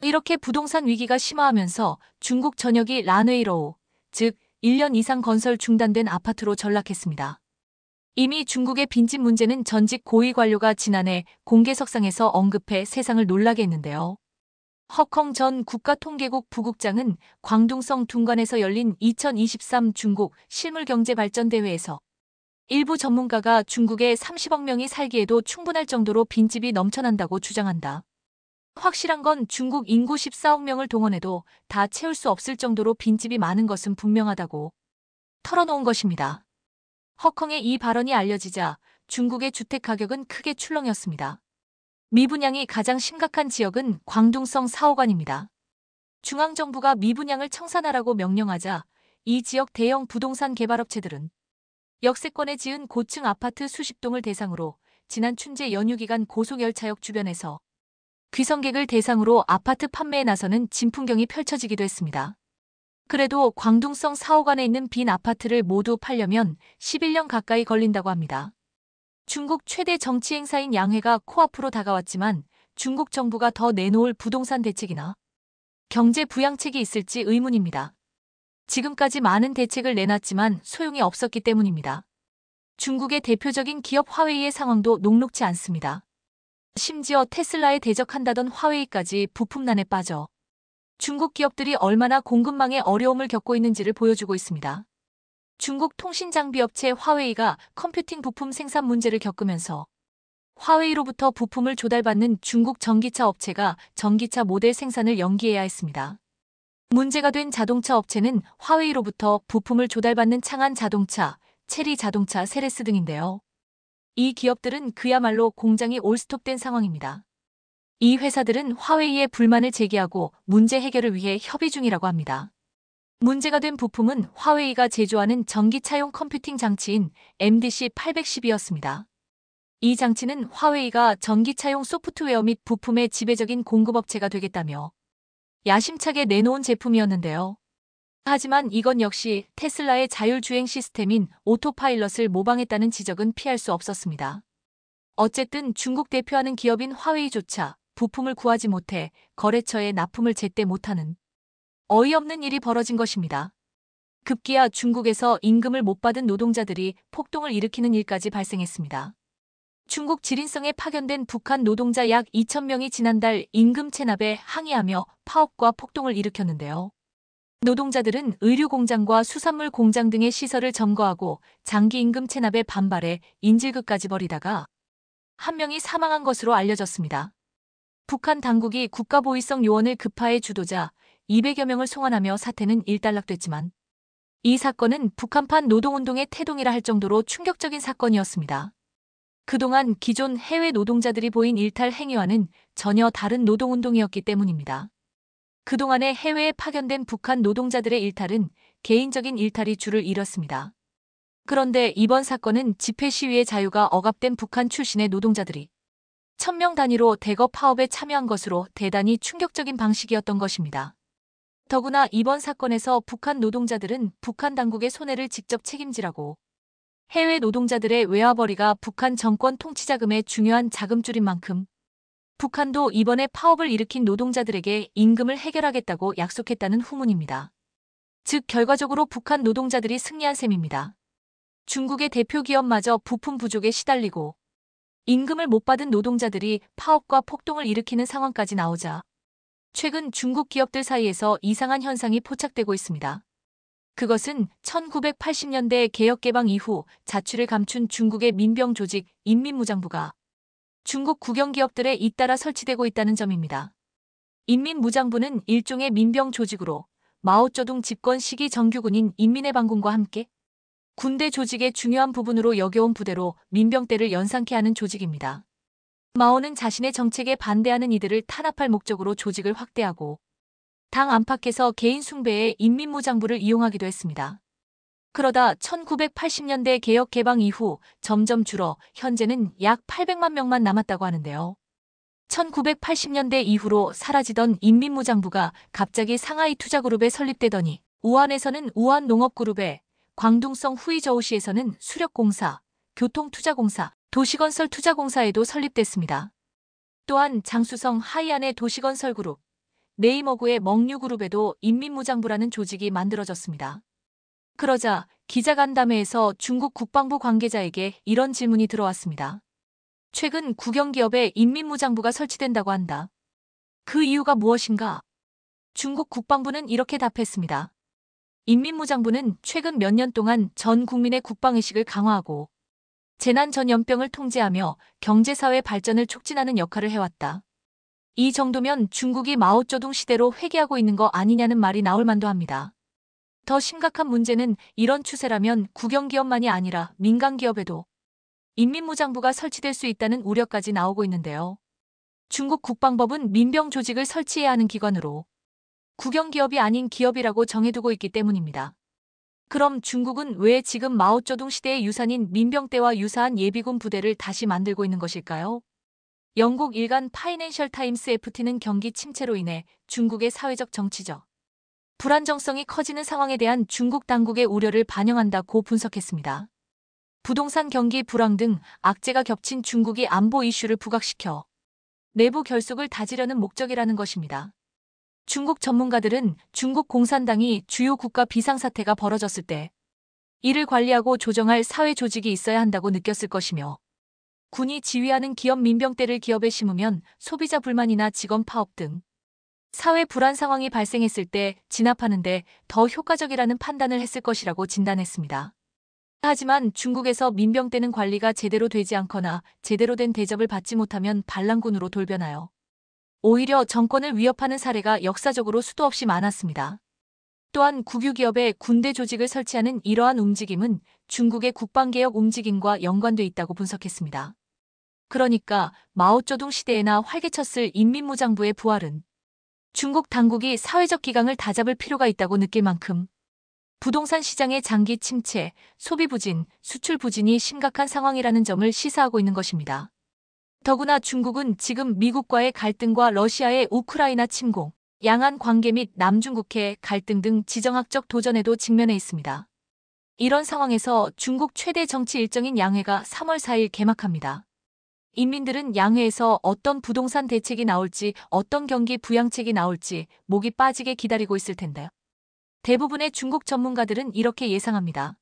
이렇게 부동산 위기가 심화하면서 중국 전역이 란웨이로우, 즉 1년 이상 건설 중단된 아파트로 전락했습니다. 이미 중국의 빈집 문제는 전직 고위 관료가 지난해 공개석상에서 언급해 세상을 놀라게 했는데요. 허컹 전 국가통계국 부국장은 광둥성 둥관에서 열린 2023 중국 실물경제발전대회에서 일부 전문가가 중국에 30억 명이 살기에도 충분할 정도로 빈집이 넘쳐난다고 주장한다. 확실한 건 중국 인구 14억 명을 동원해도 다 채울 수 없을 정도로 빈집이 많은 것은 분명하다고 털어놓은 것입니다. 허컹의 이 발언이 알려지자 중국의 주택 가격은 크게 출렁였습니다. 미분양이 가장 심각한 지역은 광둥성 사호관입니다. 중앙정부가 미분양을 청산하라고 명령하자 이 지역 대형 부동산 개발업체들은 역세권에 지은 고층 아파트 수십 동을 대상으로 지난 춘제 연휴 기간 고속열차역 주변에서 귀성객을 대상으로 아파트 판매에 나서는 진풍경이 펼쳐지기도 했습니다. 그래도 광둥성 사호관에 있는 빈 아파트를 모두 팔려면 11년 가까이 걸린다고 합니다. 중국 최대 정치 행사인 양회가 코앞으로 다가왔지만 중국 정부가 더 내놓을 부동산 대책이나 경제 부양책이 있을지 의문입니다. 지금까지 많은 대책을 내놨지만 소용이 없었기 때문입니다. 중국의 대표적인 기업 화웨이의 상황도 녹록지 않습니다. 심지어 테슬라에 대적한다던 화웨이까지 부품난에 빠져 중국 기업들이 얼마나 공급망에 어려움을 겪고 있는지를 보여주고 있습니다. 중국 통신장비업체 화웨이가 컴퓨팅 부품 생산 문제를 겪으면서 화웨이로부터 부품을 조달받는 중국 전기차 업체가 전기차 모델 생산을 연기해야 했습니다. 문제가 된 자동차 업체는 화웨이로부터 부품을 조달받는 창안 자동차, 체리 자동차, 세레스 등인데요. 이 기업들은 그야말로 공장이 올스톱된 상황입니다. 이 회사들은 화웨이에 불만을 제기하고 문제 해결을 위해 협의 중이라고 합니다. 문제가 된 부품은 화웨이가 제조하는 전기차용 컴퓨팅 장치인 MDC810이었습니다. 이 장치는 화웨이가 전기차용 소프트웨어 및 부품의 지배적인 공급업체가 되겠다며 야심차게 내놓은 제품이었는데요. 하지만 이건 역시 테슬라의 자율주행 시스템인 오토파일럿을 모방했다는 지적은 피할 수 없었습니다. 어쨌든 중국 대표하는 기업인 화웨이조차 부품을 구하지 못해 거래처에 납품을 제때 못하는 어이없는 일이 벌어진 것입니다. 급기야 중국에서 임금을 못 받은 노동자들이 폭동을 일으키는 일까지 발생했습니다. 중국 지린성에 파견된 북한 노동자 약 2,000명이 지난달 임금 체납에 항의하며 파업과 폭동을 일으켰는데요. 노동자들은 의류 공장과 수산물 공장 등의 시설을 점거하고 장기 임금 체납에 반발해 인질극까지 벌이다가 한 명이 사망한 것으로 알려졌습니다. 북한 당국이 국가보위성 요원을 급파해 주도자 200여 명을 송환하며 사태는 일단락됐지만 이 사건은 북한판 노동운동의 태동이라 할 정도로 충격적인 사건이었습니다. 그동안 기존 해외 노동자들이 보인 일탈 행위와는 전혀 다른 노동운동이었기 때문입니다. 그동안의 해외에 파견된 북한 노동자들의 일탈은 개인적인 일탈이 주를 이뤘습니다. 그런데 이번 사건은 집회 시위의 자유가 억압된 북한 출신의 노동자들이 1,000명 단위로 대거 파업에 참여한 것으로 대단히 충격적인 방식이었던 것입니다. 더구나 이번 사건에서 북한 노동자들은 북한 당국의 손해를 직접 책임지라고 해외 노동자들의 외화벌이가 북한 정권 통치자금의 중요한 자금줄인 만큼 북한도 이번에 파업을 일으킨 노동자들에게 임금을 해결하겠다고 약속했다는 후문입니다. 즉 결과적으로 북한 노동자들이 승리한 셈입니다. 중국의 대표 기업마저 부품 부족에 시달리고 임금을 못 받은 노동자들이 파업과 폭동을 일으키는 상황까지 나오자 최근 중국 기업들 사이에서 이상한 현상이 포착되고 있습니다. 그것은 1980년대 개혁개방 이후 자취를 감춘 중국의 민병 조직 인민무장부가 중국 국영기업들에 잇따라 설치되고 있다는 점입니다. 인민무장부는 일종의 민병 조직으로 마오쩌둥 집권 시기 정규군인 인민의 반군과 함께 군대 조직의 중요한 부분으로 여겨온 부대로 민병대를 연상케 하는 조직입니다. 마오는 자신의 정책에 반대하는 이들을 탄압할 목적으로 조직을 확대하고 당 안팎에서 개인 숭배에 인민무장부를 이용하기도 했습니다. 그러다 1980년대 개혁 개방 이후 점점 줄어 현재는 약 800만 명만 남았다고 하는데요. 1980년대 이후로 사라지던 인민무장부가 갑자기 상하이 투자그룹에 설립되더니 우한에서는 우한농업그룹에, 광둥성 후이저우시에서는 수력공사, 교통투자공사, 도시건설투자공사에도 설립됐습니다. 또한 장쑤성 하이안의 도시건설그룹, 네이머구의 멍류그룹에도 인민무장부라는 조직이 만들어졌습니다. 그러자 기자간담회에서 중국 국방부 관계자에게 이런 질문이 들어왔습니다. 최근 국영기업에 인민무장부가 설치된다고 한다. 그 이유가 무엇인가? 중국 국방부는 이렇게 답했습니다. 인민무장부는 최근 몇 년 동안 전 국민의 국방의식을 강화하고 재난 전염병을 통제하며 경제사회 발전을 촉진하는 역할을 해왔다. 이 정도면 중국이 마오쩌둥 시대로 회귀하고 있는 거 아니냐는 말이 나올 만도 합니다. 더 심각한 문제는 이런 추세라면 국영기업만이 아니라 민간기업에도 인민무장부가 설치될 수 있다는 우려까지 나오고 있는데요. 중국 국방법은 민병 조직을 설치해야 하는 기관으로 국영기업이 아닌 기업이라고 정해두고 있기 때문입니다. 그럼 중국은 왜 지금 마오쩌둥 시대의 유산인 민병대와 유사한 예비군 부대를 다시 만들고 있는 것일까요? 영국 일간 파이낸셜 타임스 FT는 경기 침체로 인해 중국의 사회적 정치적 불안정성이 커지는 상황에 대한 중국 당국의 우려를 반영한다고 분석했습니다. 부동산 경기 불황 등 악재가 겹친 중국이 안보 이슈를 부각시켜 내부 결속을 다지려는 목적이라는 것입니다. 중국 전문가들은 중국 공산당이 주요 국가 비상사태가 벌어졌을 때 이를 관리하고 조정할 사회 조직이 있어야 한다고 느꼈을 것이며 군이 지휘하는 기업 민병대를 기업에 심으면 소비자 불만이나 직원 파업 등 사회 불안 상황이 발생했을 때 진압하는 데 더 효과적이라는 판단을 했을 것이라고 진단했습니다. 하지만 중국에서 민병대는 관리가 제대로 되지 않거나 제대로 된 대접을 받지 못하면 반란군으로 돌변하여 오히려 정권을 위협하는 사례가 역사적으로 수도 없이 많았습니다. 또한 국유기업에 군대 조직을 설치하는 이러한 움직임은 중국의 국방개혁 움직임과 연관돼 있다고 분석했습니다. 그러니까 마오쩌둥 시대에나 활개쳤을 인민무장부의 부활은 중국 당국이 사회적 기강을 다잡을 필요가 있다고 느낄 만큼 부동산 시장의 장기 침체, 소비 부진, 수출 부진이 심각한 상황이라는 점을 시사하고 있는 것입니다. 더구나 중국은 지금 미국과의 갈등과 러시아의 우크라이나 침공, 양안 관계 및 남중국해 갈등 등 지정학적 도전에도 직면해 있습니다. 이런 상황에서 중국 최대 정치 일정인 양회가 3월 4일 개막합니다. 인민들은 양회에서 어떤 부동산 대책이 나올지, 어떤 경기 부양책이 나올지 목이 빠지게 기다리고 있을 텐데요. 대부분의 중국 전문가들은 이렇게 예상합니다.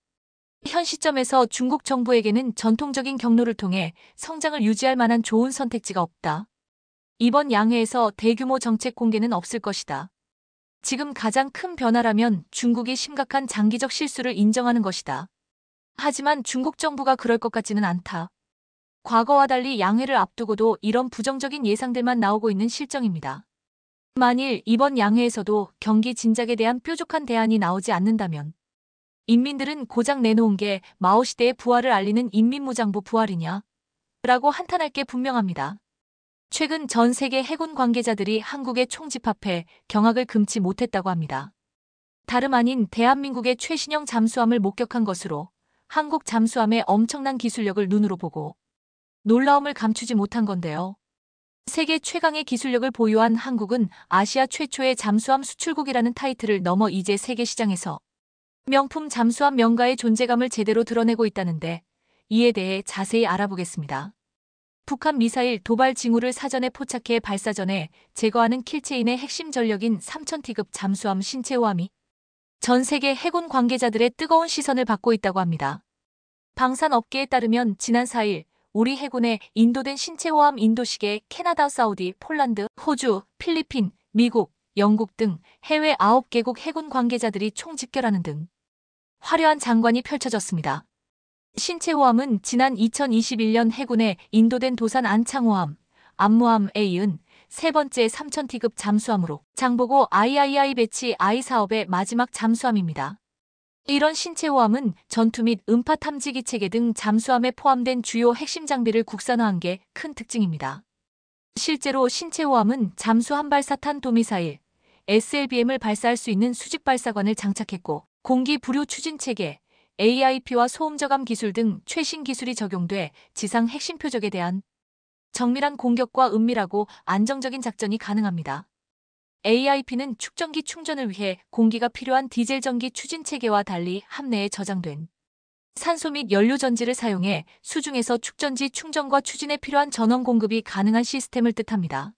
현 시점에서 중국 정부에게는 전통적인 경로를 통해 성장을 유지할 만한 좋은 선택지가 없다. 이번 양회에서 대규모 정책 공개는 없을 것이다. 지금 가장 큰 변화라면 중국이 심각한 장기적 실수를 인정하는 것이다. 하지만 중국 정부가 그럴 것 같지는 않다. 과거와 달리 양회를 앞두고도 이런 부정적인 예상들만 나오고 있는 실정입니다. 만일 이번 양회에서도 경기 진작에 대한 뾰족한 대안이 나오지 않는다면 인민들은 고작 내놓은 게 마오 시대의 부활을 알리는 인민무장부 부활이냐? 라고 한탄할 게 분명합니다. 최근 전 세계 해군 관계자들이 한국에 총집합해 경악을 금치 못했다고 합니다. 다름 아닌 대한민국의 최신형 잠수함을 목격한 것으로 한국 잠수함의 엄청난 기술력을 눈으로 보고 놀라움을 감추지 못한 건데요. 세계 최강의 기술력을 보유한 한국은 아시아 최초의 잠수함 수출국이라는 타이틀을 넘어 이제 세계 시장에서 명품 잠수함 명가의 존재감을 제대로 드러내고 있다는데 이에 대해 자세히 알아보겠습니다. 북한 미사일 도발 징후를 사전에 포착해 발사 전에 제거하는 킬체인의 핵심 전력인 3000T급 잠수함 신체호함이 전 세계 해군 관계자들의 뜨거운 시선을 받고 있다고 합니다. 방산업계에 따르면 지난 4일 우리 해군의 인도된 신체호함 인도식에 캐나다, 사우디, 폴란드, 호주, 필리핀, 미국, 영국 등 해외 9개국 해군 관계자들이 총집결하는 등 화려한 장관이 펼쳐졌습니다. 신체호함은 지난 2021년 해군의 인도된 도산 안창호함, 안무함에 이은 세 번째 3000T급 잠수함으로 장보고 III 배치 I 사업의 마지막 잠수함입니다. 이런 신체호함은 전투 및 음파 탐지기 체계 등 잠수함에 포함된 주요 핵심 장비를 국산화한 게 큰 특징입니다. 실제로 신체호함은 잠수 한발사탄 도미사일, SLBM을 발사할 수 있는 수직 발사관을 장착했고 공기 부류 추진 체계, AIP와 소음 저감 기술 등 최신 기술이 적용돼 지상 핵심 표적에 대한 정밀한 공격과 은밀하고 안정적인 작전이 가능합니다. AIP는 축전기 충전을 위해 공기가 필요한 디젤 전기 추진 체계와 달리 함내에 저장된 산소 및 연료 전지를 사용해 수중에서 축전지 충전과 추진에 필요한 전원 공급이 가능한 시스템을 뜻합니다.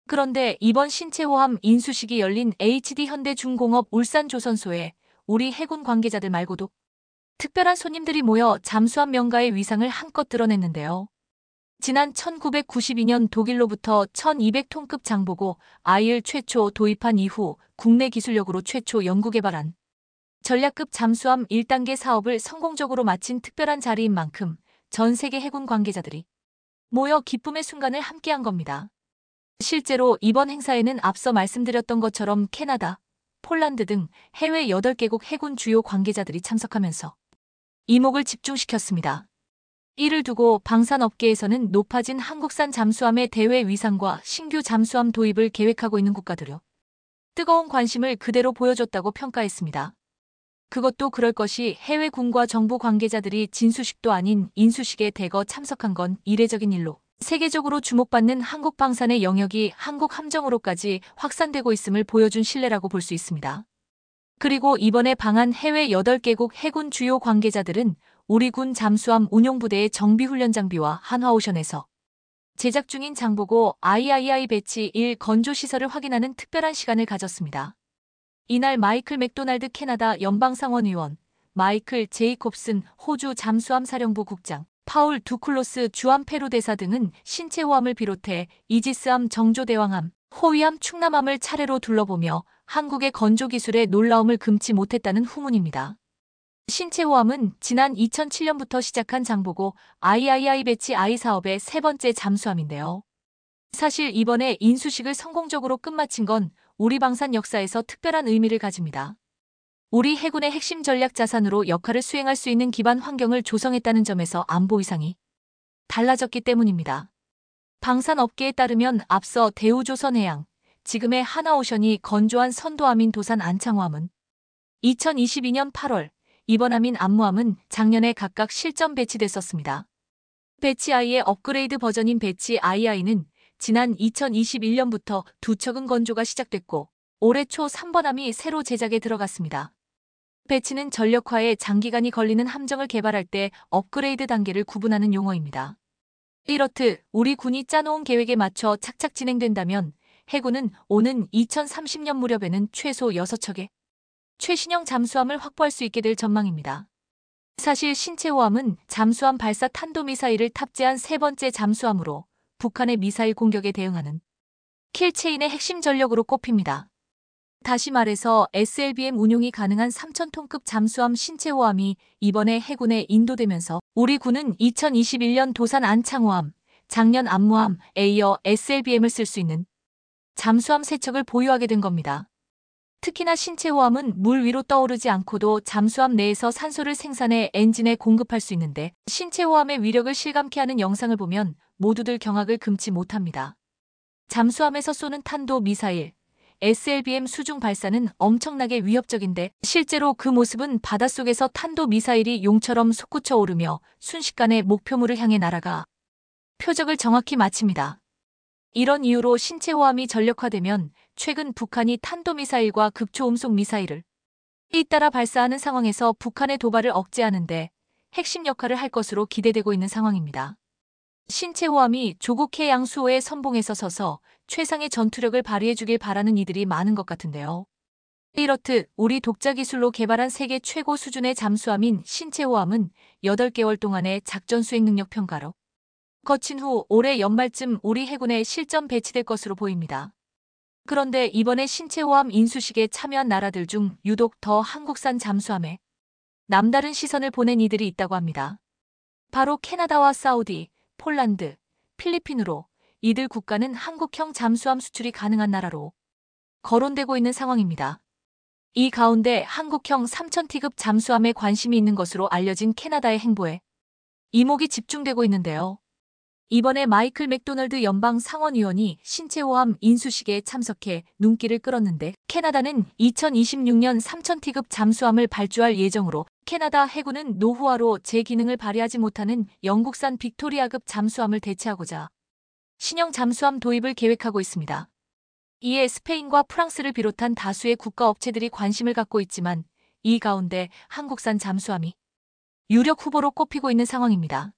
그런데 이번 신체호함 인수식이 열린 HD현대중공업 울산조선소에 우리 해군 관계자들 말고도 특별한 손님들이 모여 잠수함 명가의 위상을 한껏 드러냈는데요. 지난 1992년 독일로부터 1200톤급 장보고 I를 최초 도입한 이후 국내 기술력으로 최초 연구개발한 전략급 잠수함 1단계 사업을 성공적으로 마친 특별한 자리인 만큼 전 세계 해군 관계자들이 모여 기쁨의 순간을 함께한 겁니다. 실제로 이번 행사에는 앞서 말씀드렸던 것처럼 캐나다, 폴란드 등 해외 8개국 해군 주요 관계자들이 참석하면서 이목을 집중시켰습니다. 이를 두고 방산업계에서는 높아진 한국산 잠수함의 대회 위상과 신규 잠수함 도입을 계획하고 있는 국가들요. 뜨거운 관심을 그대로 보여줬다고 평가했습니다. 그것도 그럴 것이 해외군과 정부 관계자들이 진수식도 아닌 인수식에 대거 참석한 건 이례적인 일로 세계적으로 주목받는 한국 방산의 영역이 한국 함정으로까지 확산되고 있음을 보여준 신뢰라고 볼 수 있습니다. 그리고 이번에 방한 해외 8개국 해군 주요 관계자들은 우리 군 잠수함 운용부대의 정비훈련 장비와 한화오션에서 제작 중인 장보고 III 배치 1 건조시설을 확인하는 특별한 시간을 가졌습니다. 이날 마이클 맥도날드 캐나다 연방상원의원, 마이클 제이콥슨 호주 잠수함 사령부 국장, 파울 두클로스 주한 페루 대사 등은 신체호함을 비롯해 이지스함 정조대왕함, 호위함 충남함을 차례로 둘러보며 한국의 건조기술에 놀라움을 금치 못했다는 후문입니다. 신체호함은 지난 2007년부터 시작한 장보고 III 배치 I 사업의 세 번째 잠수함인데요. 사실 이번에 인수식을 성공적으로 끝마친 건 우리 방산 역사에서 특별한 의미를 가집니다. 우리 해군의 핵심 전략 자산으로 역할을 수행할 수 있는 기반 환경을 조성했다는 점에서 안보 위상이 달라졌기 때문입니다. 방산업계에 따르면 앞서 대우조선해양, 지금의 하나오션이 건조한 선도함인 도산 안창호함은 2022년 8월, 이번 함인 안무함은 작년에 각각 실전 배치됐었습니다. 배치 I의 업그레이드 버전인 배치 II는 지난 2021년부터 두 척은 건조가 시작됐고 올해 초 3번함이 새로 제작에 들어갔습니다. 배치는 전력화에 장기간이 걸리는 함정을 개발할 때 업그레이드 단계를 구분하는 용어입니다. 이렇듯 우리 군이 짜놓은 계획에 맞춰 착착 진행된다면 해군은 오는 2030년 무렵에는 최소 6척의 최신형 잠수함을 확보할 수 있게 될 전망입니다. 사실 신체호함은 잠수함 발사 탄도미사일을 탑재한 세 번째 잠수함으로 북한의 미사일 공격에 대응하는 킬체인의 핵심 전력으로 꼽힙니다. 다시 말해서 SLBM 운용이 가능한 3,000톤급 잠수함 신체호함이 이번에 해군에 인도되면서 우리 군은 2021년 도산 안창호함, 작년 안무함에 이어 SLBM을 쓸 수 있는 잠수함 3척을 보유하게 된 겁니다. 특히나 신체호함은 물 위로 떠오르지 않고도 잠수함 내에서 산소를 생산해 엔진에 공급할 수 있는데 신체호함의 위력을 실감케 하는 영상을 보면 모두들 경악을 금치 못합니다. 잠수함에서 쏘는 탄도 미사일, SLBM 수중 발사는 엄청나게 위협적인데 실제로 그 모습은 바닷속에서 탄도 미사일이 용처럼 솟구쳐 오르며 순식간에 목표물을 향해 날아가 표적을 정확히 맞춥니다. 이런 이유로 신체호함이 전력화되면 최근 북한이 탄도미사일과 극초음속 미사일을 잇따라 발사하는 상황에서 북한의 도발을 억제하는데 핵심 역할을 할 것으로 기대되고 있는 상황입니다. 신체호함이 조국 해양 수호의 선봉에서 서서 최상의 전투력을 발휘해주길 바라는 이들이 많은 것 같은데요. 이렇듯 우리 독자 기술로 개발한 세계 최고 수준의 잠수함인 신체호함은 8개월 동안의 작전 수행 능력 평가로 거친 후 올해 연말쯤 우리 해군에 실전 배치될 것으로 보입니다. 그런데 이번에 신체호함 인수식에 참여한 나라들 중 유독 더 한국산 잠수함에 남다른 시선을 보낸 이들이 있다고 합니다. 바로 캐나다와 사우디, 폴란드, 필리핀으로 이들 국가는 한국형 잠수함 수출이 가능한 나라로 거론되고 있는 상황입니다. 이 가운데 한국형 3,000T급 잠수함에 관심이 있는 것으로 알려진 캐나다의 행보에 이목이 집중되고 있는데요. 이번에 마이클 맥도널드 연방 상원의원이 신체호함 인수식에 참석해 눈길을 끌었는데 캐나다는 2026년 3,000T급 잠수함을 발주할 예정으로 캐나다 해군은 노후화로 제 기능을 발휘하지 못하는 영국산 빅토리아급 잠수함을 대체하고자 신형 잠수함 도입을 계획하고 있습니다. 이에 스페인과 프랑스를 비롯한 다수의 국가 업체들이 관심을 갖고 있지만 이 가운데 한국산 잠수함이 유력 후보로 꼽히고 있는 상황입니다.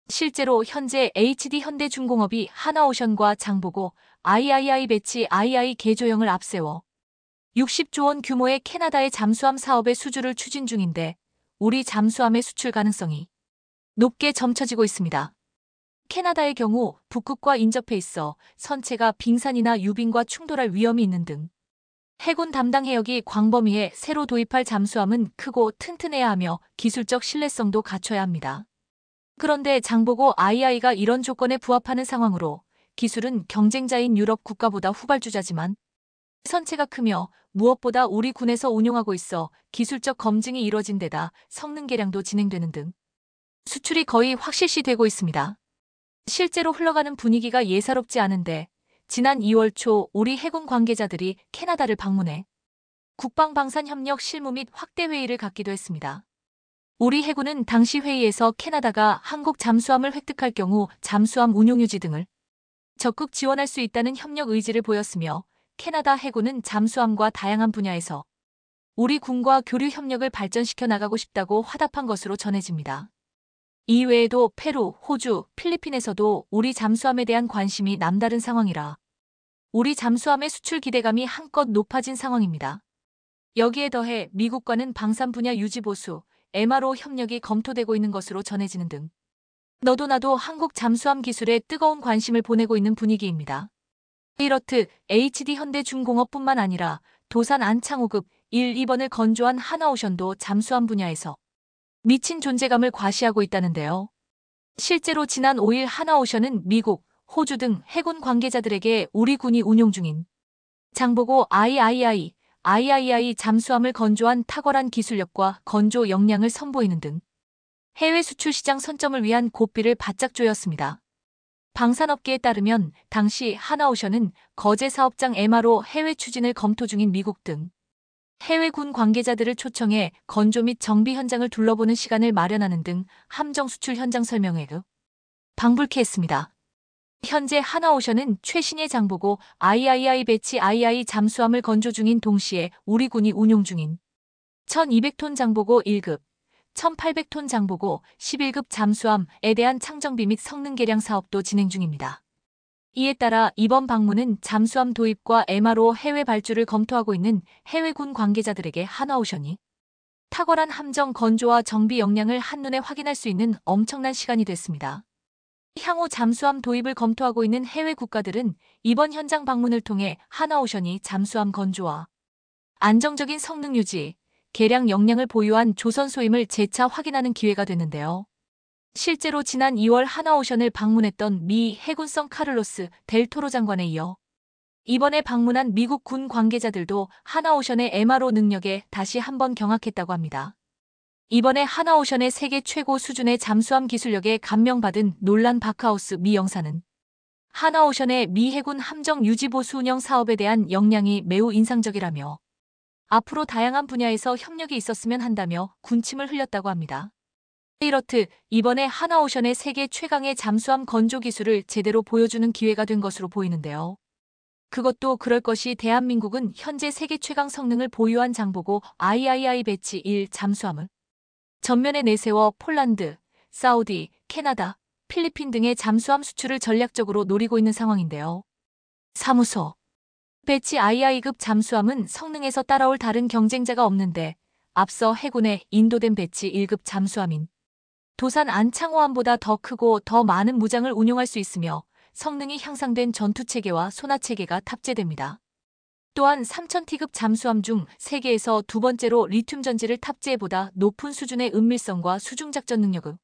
실제로 현재 HD 현대중공업이 하나오션과 장보고 III 배치 II 개조형을 앞세워 60조 원 규모의 캐나다의 잠수함 사업의 수주를 추진 중인데 우리 잠수함의 수출 가능성이 높게 점쳐지고 있습니다. 캐나다의 경우 북극과 인접해 있어 선체가 빙산이나 유빙과 충돌할 위험이 있는 등 해군 담당 해역이 광범위해 새로 도입할 잠수함은 크고 튼튼해야 하며 기술적 신뢰성도 갖춰야 합니다. 그런데 장보고 II가 이런 조건에 부합하는 상황으로 기술은 경쟁자인 유럽 국가보다 후발주자지만 선체가 크며 무엇보다 우리 군에서 운용하고 있어 기술적 검증이 이뤄진 데다 성능 개량도 진행되는 등 수출이 거의 확실시되고 있습니다. 실제로 흘러가는 분위기가 예사롭지 않은데 지난 2월 초 우리 해군 관계자들이 캐나다를 방문해 국방방산협력 실무 및 확대 회의를 갖기도 했습니다. 우리 해군은 당시 회의에서 캐나다가 한국 잠수함을 획득할 경우 잠수함 운용 유지 등을 적극 지원할 수 있다는 협력 의지를 보였으며 캐나다 해군은 잠수함과 다양한 분야에서 우리 군과 교류 협력을 발전시켜 나가고 싶다고 화답한 것으로 전해집니다. 이외에도 페루, 호주, 필리핀에서도 우리 잠수함에 대한 관심이 남다른 상황이라 우리 잠수함의 수출 기대감이 한껏 높아진 상황입니다. 여기에 더해 미국과는 방산 분야 유지 보수, MRO 협력이 검토되고 있는 것으로 전해지는 등 너도 나도 한국 잠수함 기술에 뜨거운 관심을 보내고 있는 분위기입니다. 이렇듯 HD 현대중공업뿐만 아니라 도산 안창호급 1, 2번을 건조한 하나오션도 잠수함 분야에서 미친 존재감을 과시하고 있다는데요. 실제로 지난 5일 하나오션은 미국, 호주 등 해군 관계자들에게 우리 군이 운용 중인 장보고 III 잠수함을 건조한 탁월한 기술력과 건조 역량을 선보이는 등 해외 수출 시장 선점을 위한 고삐를 바짝 조였습니다. 방산업계에 따르면 당시 하나오션은 거제 사업장 MRO 해외 추진을 검토 중인 미국 등 해외 군 관계자들을 초청해 건조 및 정비 현장을 둘러보는 시간을 마련하는 등 함정 수출 현장 설명회를 방불케 했습니다. 현재 하나오션은 최신의 장보고 III 배치 II 잠수함을 건조 중인 동시에 우리 군이 운용 중인 1200톤 장보고 1급, 1800톤 장보고 11급 잠수함에 대한 창정비 및 성능 개량 사업도 진행 중입니다. 이에 따라 이번 방문은 잠수함 도입과 MRO 해외 발주를 검토하고 있는 해외군 관계자들에게 하나오션이 탁월한 함정 건조와 정비 역량을 한눈에 확인할 수 있는 엄청난 시간이 됐습니다. 향후 잠수함 도입을 검토하고 있는 해외 국가들은 이번 현장 방문을 통해 하나오션이 잠수함 건조와 안정적인 성능 유지, 개량 역량을 보유한 조선소임을 재차 확인하는 기회가 됐는데요. 실제로 지난 2월 하나오션을 방문했던 미 해군성 카를로스 델 토로 장관에 이어 이번에 방문한 미국 군 관계자들도 하나오션의 MRO 능력에 다시 한번 경악했다고 합니다. 이번에 하나오션의 세계 최고 수준의 잠수함 기술력에 감명받은 놀란 바크하우스 미 영사는 하나오션의 미 해군 함정 유지보수 운영 사업에 대한 역량이 매우 인상적이라며 앞으로 다양한 분야에서 협력이 있었으면 한다며 군침을 흘렸다고 합니다. 이렇듯 이번에 하나오션의 세계 최강의 잠수함 건조 기술을 제대로 보여주는 기회가 된 것으로 보이는데요. 그것도 그럴 것이 대한민국은 현재 세계 최강 성능을 보유한 장보고 III 배치 1 잠수함을 전면에 내세워 폴란드, 사우디, 캐나다, 필리핀 등의 잠수함 수출을 전략적으로 노리고 있는 상황인데요. 사무소 배치 II급 잠수함은 성능에서 따라올 다른 경쟁자가 없는데 앞서 해군의 인도된 배치 1급 잠수함인 도산 안창호함보다 더 크고 더 많은 무장을 운용할 수 있으며 성능이 향상된 전투체계와 소나체계가 탑재됩니다. 또한 3000T급 잠수함 중 세계에서 두 번째로 리튬 전지를 탑재보다 높은 수준의 은밀성과 수중작전 능력을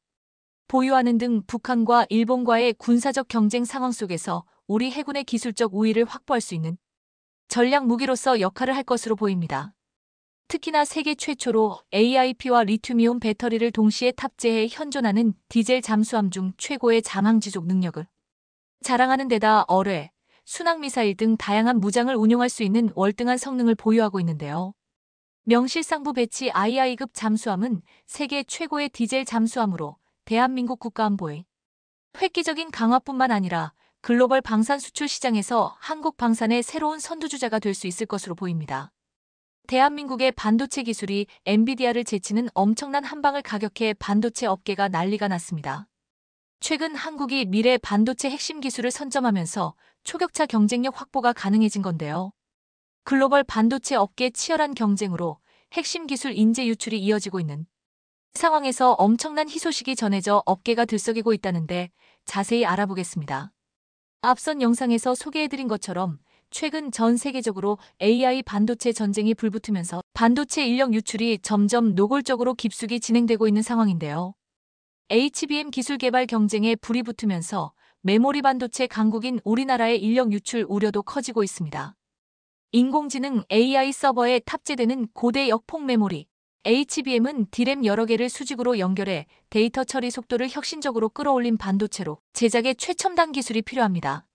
보유하는 등 북한과 일본과의 군사적 경쟁 상황 속에서 우리 해군의 기술적 우위를 확보할 수 있는 전략 무기로서 역할을 할 것으로 보입니다. 특히나 세계 최초로 AIP와 리튬이온 배터리를 동시에 탑재해 현존하는 디젤 잠수함 중 최고의 잠항 지속 능력을 자랑하는 데다 어뢰, 순항미사일 등 다양한 무장을 운용할 수 있는 월등한 성능을 보유하고 있는데요. 명실상부 배치 II급 잠수함은 세계 최고의 디젤 잠수함으로 대한민국 국가안보의 획기적인 강화뿐만 아니라 글로벌 방산 수출 시장에서 한국 방산의 새로운 선두주자가 될 수 있을 것으로 보입니다. 대한민국의 반도체 기술이 엔비디아를 제치는 엄청난 한방을 가격해 반도체 업계가 난리가 났습니다. 최근 한국이 미래 반도체 핵심 기술을 선점하면서 초격차 경쟁력 확보가 가능해진 건데요. 글로벌 반도체 업계 치열한 경쟁으로 핵심 기술 인재 유출이 이어지고 있는 상황에서 엄청난 희소식이 전해져 업계가 들썩이고 있다는데 자세히 알아보겠습니다. 앞선 영상에서 소개해드린 것처럼 최근 전 세계적으로 AI 반도체 전쟁이 불붙으면서 반도체 인력 유출이 점점 노골적으로 깊숙이 진행되고 있는 상황인데요. HBM 기술 개발 경쟁에 불이 붙으면서 메모리 반도체 강국인 우리나라의 인력 유출 우려도 커지고 있습니다. 인공지능 AI 서버에 탑재되는 고대 역폭 메모리 HBM은 D램 여러 개를 수직으로 연결해 데이터 처리 속도를 혁신적으로 끌어올린 반도체로 제작에 최첨단 기술이 필요합니다.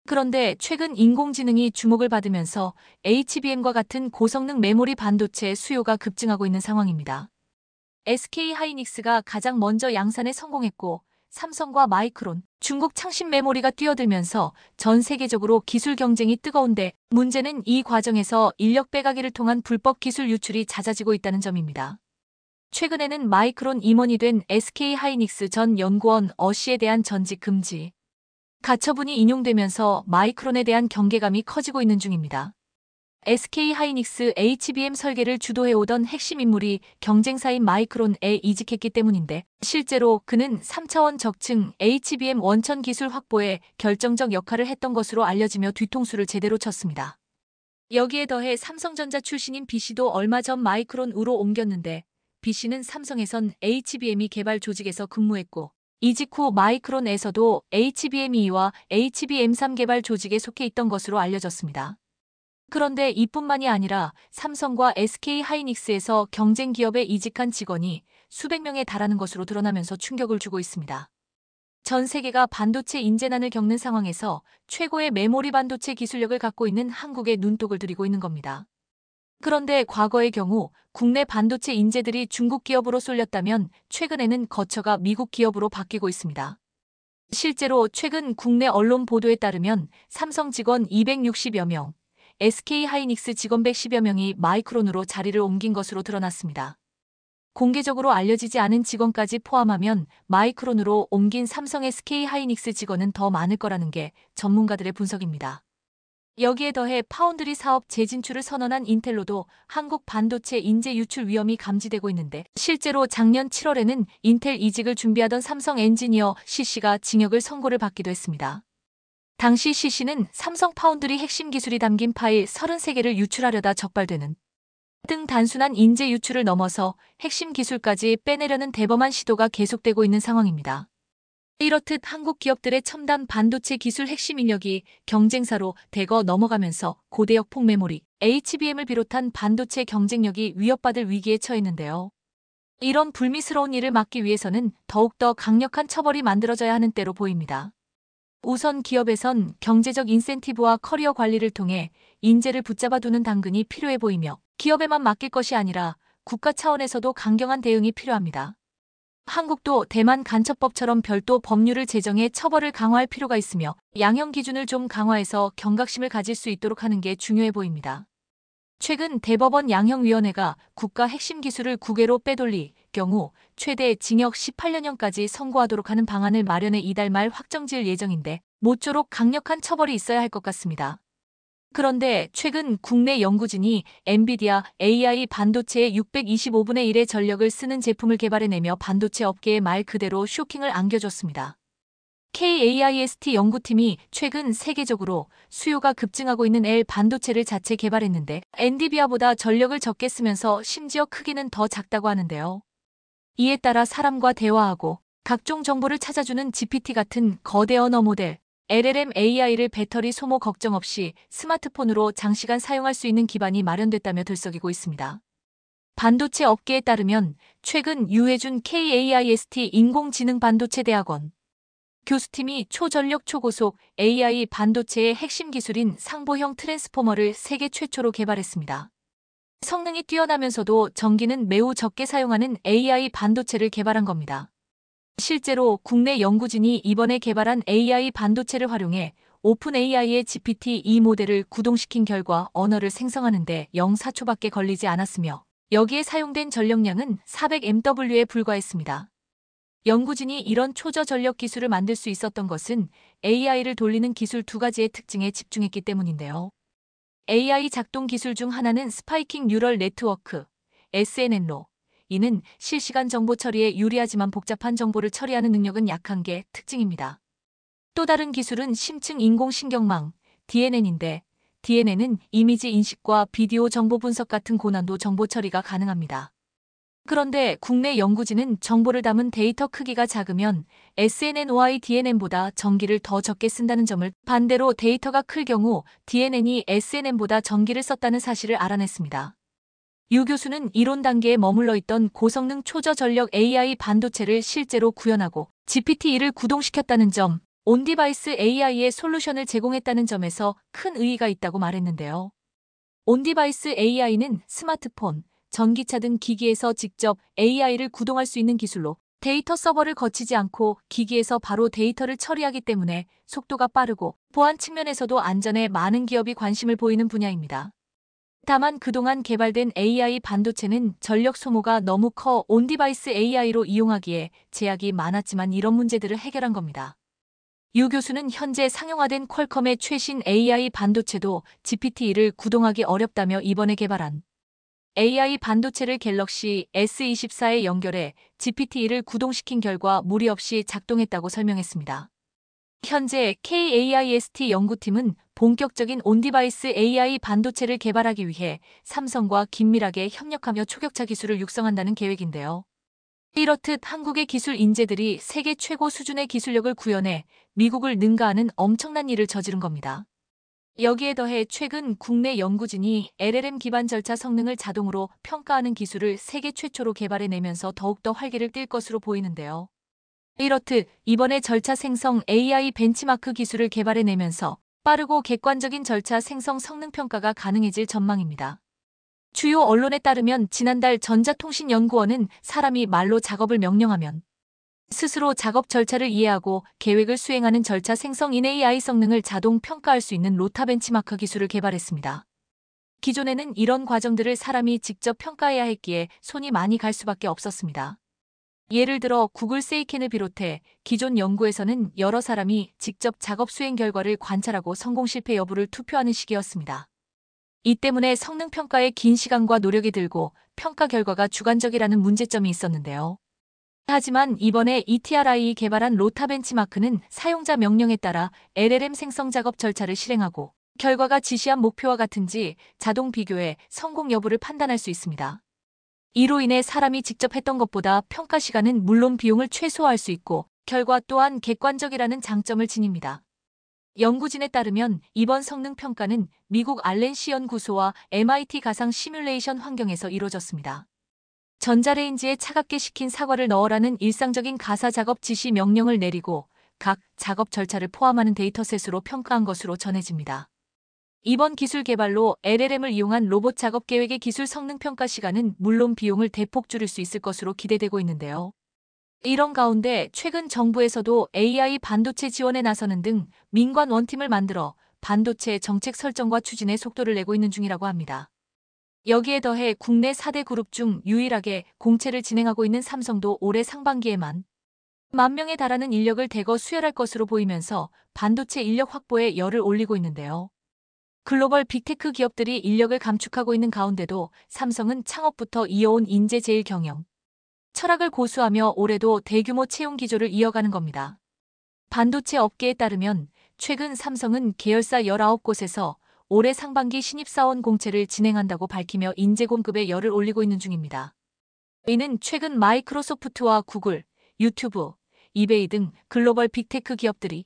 그런데 최근 인공지능이 주목을 받으면서 HBM과 같은 고성능 메모리 반도체 수요가 급증하고 있는 상황입니다. SK하이닉스가 가장 먼저 양산에 성공했고 삼성과 마이크론, 중국 창신 메모리가 뛰어들면서 전 세계적으로 기술 경쟁이 뜨거운데 문제는 이 과정에서 인력 빼가기를 통한 불법 기술 유출이 잦아지고 있다는 점입니다. 최근에는 마이크론 임원이 된 SK하이닉스 전 연구원 어씨에 대한 전직 금지 가처분이 인용되면서 마이크론에 대한 경계감이 커지고 있는 중입니다. SK하이닉스 HBM 설계를 주도해오던 핵심 인물이 경쟁사인 마이크론에 이직했기 때문인데 실제로 그는 3차원 적층 HBM 원천 기술 확보에 결정적 역할을 했던 것으로 알려지며 뒤통수를 제대로 쳤습니다. 여기에 더해 삼성전자 출신인 B씨도 얼마 전 마이크론으로 옮겼는데 B씨는 삼성에선 HBM2 개발 조직에서 근무했고 이직 후 마이크론에서도 HBM2와 HBM3 개발 조직에 속해 있던 것으로 알려졌습니다. 그런데 이뿐만이 아니라 삼성과 SK하이닉스에서 경쟁 기업에 이직한 직원이 수백 명에 달하는 것으로 드러나면서 충격을 주고 있습니다. 전 세계가 반도체 인재난을 겪는 상황에서 최고의 메모리 반도체 기술력을 갖고 있는 한국에 눈독을 들이고 있는 겁니다. 그런데 과거의 경우 국내 반도체 인재들이 중국 기업으로 쏠렸다면 최근에는 거처가 미국 기업으로 바뀌고 있습니다. 실제로 최근 국내 언론 보도에 따르면 삼성 직원 260여 명, SK하이닉스 직원 110여 명이 마이크론으로 자리를 옮긴 것으로 드러났습니다. 공개적으로 알려지지 않은 직원까지 포함하면 마이크론으로 옮긴 삼성 SK하이닉스 직원은 더 많을 거라는 게 전문가들의 분석입니다. 여기에 더해 파운드리 사업 재진출을 선언한 인텔로도 한국 반도체 인재 유출 위험이 감지되고 있는데, 실제로 작년 7월에는 인텔 이직을 준비하던 삼성 엔지니어 C씨가 징역을 선고를 받기도 했습니다. 당시 C씨는 삼성 파운드리 핵심 기술이 담긴 파일 33개를 유출하려다 적발되는 등 단순한 인재 유출을 넘어서 핵심 기술까지 빼내려는 대범한 시도가 계속되고 있는 상황입니다. 이렇듯 한국 기업들의 첨단 반도체 기술 핵심 인력이 경쟁사로 대거 넘어가면서 고대역 폭메모리, HBM을 비롯한 반도체 경쟁력이 위협받을 위기에 처했는데요. 이런 불미스러운 일을 막기 위해서는 더욱더 강력한 처벌이 만들어져야 하는 때로 보입니다. 우선 기업에선 경제적 인센티브와 커리어 관리를 통해 인재를 붙잡아두는 당근이 필요해 보이며, 기업에만 맡길 것이 아니라 국가 차원에서도 강경한 대응이 필요합니다. 한국도 대만 간첩법처럼 별도 법률을 제정해 처벌을 강화할 필요가 있으며, 양형 기준을 좀 강화해서 경각심을 가질 수 있도록 하는 게 중요해 보입니다. 최근 대법원 양형위원회가 국가 핵심 기술을 국외로 빼돌릴 경우 최대 징역 18년형까지 선고하도록 하는 방안을 마련해 이달 말 확정지을 예정인데, 모쪼록 강력한 처벌이 있어야 할 것 같습니다. 그런데 최근 국내 연구진이 엔비디아 AI 반도체의 625분의 1의 전력을 쓰는 제품을 개발해내며 반도체 업계에 말 그대로 쇼킹을 안겨줬습니다. KAIST 연구팀이 최근 세계적으로 수요가 급증하고 있는 L 반도체를 자체 개발했는데, 엔비디아보다 전력을 적게 쓰면서 심지어 크기는 더 작다고 하는데요. 이에 따라 사람과 대화하고 각종 정보를 찾아주는 GPT 같은 거대 언어 모델, LLM AI를 배터리 소모 걱정 없이 스마트폰으로 장시간 사용할 수 있는 기반이 마련됐다며 들썩이고 있습니다. 반도체 업계에 따르면 최근 유해준 KAIST 인공지능 반도체 대학원 교수팀이 초전력 초고속 AI 반도체의 핵심 기술인 상보형 트랜스포머를 세계 최초로 개발했습니다. 성능이 뛰어나면서도 전기는 매우 적게 사용하는 AI 반도체를 개발한 겁니다. 실제로 국내 연구진이 이번에 개발한 AI 반도체를 활용해 오픈 AI의 GPT-2 모델을 구동시킨 결과 언어를 생성하는 데 0.4초밖에 걸리지 않았으며, 여기에 사용된 전력량은 400mW에 불과했습니다. 연구진이 이런 초저전력 기술을 만들 수 있었던 것은 AI를 돌리는 기술 두 가지의 특징에 집중했기 때문인데요. AI 작동 기술 중 하나는 스파이킹 뉴럴 네트워크, SNN로, 이는 실시간 정보 처리에 유리하지만 복잡한 정보를 처리하는 능력은 약한 게 특징입니다. 또 다른 기술은 심층 인공신경망, DNN인데, DNN은 이미지 인식과 비디오 정보 분석 같은 고난도 정보 처리가 가능합니다. 그런데 국내 연구진은 정보를 담은 데이터 크기가 작으면 SNNOI DNN보다 전기를 더 적게 쓴다는 점을, 반대로 데이터가 클 경우 DNN이 SNN보다 전기를 썼다는 사실을 알아냈습니다. 유 교수는 이론 단계에 머물러 있던 고성능 초저전력 AI 반도체를 실제로 구현하고 GPT-2를 구동시켰다는 점, 온디바이스 AI의 솔루션을 제공했다는 점에서 큰 의의가 있다고 말했는데요. 온디바이스 AI는 스마트폰, 전기차 등 기기에서 직접 AI를 구동할 수 있는 기술로, 데이터 서버를 거치지 않고 기기에서 바로 데이터를 처리하기 때문에 속도가 빠르고 보안 측면에서도 안전에 많은 기업이 관심을 보이는 분야입니다. 다만 그동안 개발된 AI 반도체는 전력 소모가 너무 커 온디바이스 AI로 이용하기에 제약이 많았지만 이런 문제들을 해결한 겁니다. 유 교수는 현재 상용화된 퀄컴의 최신 AI 반도체도 GPT-2를 구동하기 어렵다며 이번에 개발한 AI 반도체를 갤럭시 S24에 연결해 GPT-2를 구동시킨 결과 무리 없이 작동했다고 설명했습니다. 현재 KAIST 연구팀은 본격적인 온디바이스 AI 반도체를 개발하기 위해 삼성과 긴밀하게 협력하며 초격차 기술을 육성한다는 계획인데요. 이렇듯 한국의 기술 인재들이 세계 최고 수준의 기술력을 구현해 미국을 능가하는 엄청난 일을 저지른 겁니다. 여기에 더해 최근 국내 연구진이 LLM 기반 절차 성능을 자동으로 평가하는 기술을 세계 최초로 개발해내면서 더욱더 활기를 띨 것으로 보이는데요. 이렇듯 이번에 절차 생성 AI 벤치마크 기술을 개발해내면서 빠르고 객관적인 절차 생성 성능 평가가 가능해질 전망입니다. 주요 언론에 따르면 지난달 전자통신연구원은 사람이 말로 작업을 명령하면 스스로 작업 절차를 이해하고 계획을 수행하는 절차 생성인 AI 성능을 자동 평가할 수 있는 로타 벤치마크 기술을 개발했습니다. 기존에는 이런 과정들을 사람이 직접 평가해야 했기에 손이 많이 갈 수밖에 없었습니다. 예를 들어 구글 세이켄을 비롯해 기존 연구에서는 여러 사람이 직접 작업 수행 결과를 관찰하고 성공 실패 여부를 투표하는 식이었습니다. 이 때문에 성능 평가에 긴 시간과 노력이 들고 평가 결과가 주관적이라는 문제점이 있었는데요. 하지만 이번에 ETRI이 개발한 로타 벤치마크는 사용자 명령에 따라 LLM 생성 작업 절차를 실행하고 결과가 지시한 목표와 같은지 자동 비교해 성공 여부를 판단할 수 있습니다. 이로 인해 사람이 직접 했던 것보다 평가 시간은 물론 비용을 최소화할 수 있고 결과 또한 객관적이라는 장점을 지닙니다. 연구진에 따르면 이번 성능 평가는 미국 알렌시 연구소와 MIT 가상 시뮬레이션 환경에서 이루어졌습니다. 전자레인지에 차갑게 식힌 사과를 넣으라는 일상적인 가사 작업 지시 명령을 내리고 각 작업 절차를 포함하는 데이터셋으로 평가한 것으로 전해집니다. 이번 기술 개발로 LLM을 이용한 로봇 작업 계획의 기술 성능 평가 시간은 물론 비용을 대폭 줄일 수 있을 것으로 기대되고 있는데요. 이런 가운데 최근 정부에서도 AI 반도체 지원에 나서는 등 민관 원팀을 만들어 반도체 정책 설정과 추진에 속도를 내고 있는 중이라고 합니다. 여기에 더해 국내 4대 그룹 중 유일하게 공채를 진행하고 있는 삼성도 올해 상반기에만 10,000명에 달하는 인력을 대거 수혈할 것으로 보이면서 반도체 인력 확보에 열을 올리고 있는데요. 글로벌 빅테크 기업들이 인력을 감축하고 있는 가운데도 삼성은 창업부터 이어온 인재 제일 경영 철학을 고수하며 올해도 대규모 채용 기조를 이어가는 겁니다. 반도체 업계에 따르면 최근 삼성은 계열사 19곳에서 올해 상반기 신입사원 공채를 진행한다고 밝히며 인재 공급에 열을 올리고 있는 중입니다. 이는 최근 마이크로소프트와 구글, 유튜브, 이베이 등 글로벌 빅테크 기업들이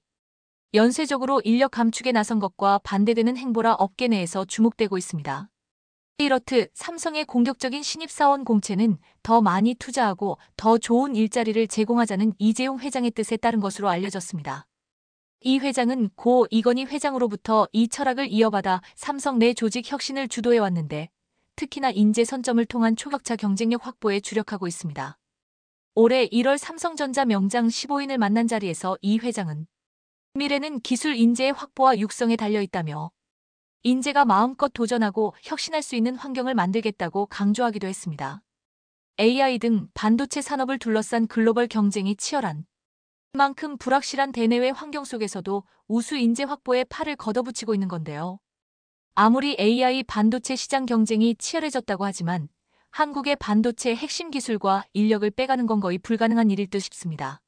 연쇄적으로 인력 감축에 나선 것과 반대되는 행보라 업계 내에서 주목되고 있습니다. 이렇듯 삼성의 공격적인 신입사원 공채는 더 많이 투자하고 더 좋은 일자리를 제공하자는 이재용 회장의 뜻에 따른 것으로 알려졌습니다. 이 회장은 고 이건희 회장으로부터 이 철학을 이어받아 삼성 내 조직 혁신을 주도해왔는데 특히나 인재 선점을 통한 초격차 경쟁력 확보에 주력하고 있습니다. 올해 1월 삼성전자 명장 15인을 만난 자리에서 이 회장은 미래는 기술 인재의 확보와 육성에 달려있다며 인재가 마음껏 도전하고 혁신할 수 있는 환경을 만들겠다고 강조하기도 했습니다. AI 등 반도체 산업을 둘러싼 글로벌 경쟁이 치열한 만큼 불확실한 대내외 환경 속에서도 우수 인재 확보에 팔을 걷어붙이고 있는 건데요. 아무리 AI 반도체 시장 경쟁이 치열해졌다고 하지만 한국의 반도체 핵심 기술과 인력을 빼가는 건 거의 불가능한 일일 듯 싶습니다.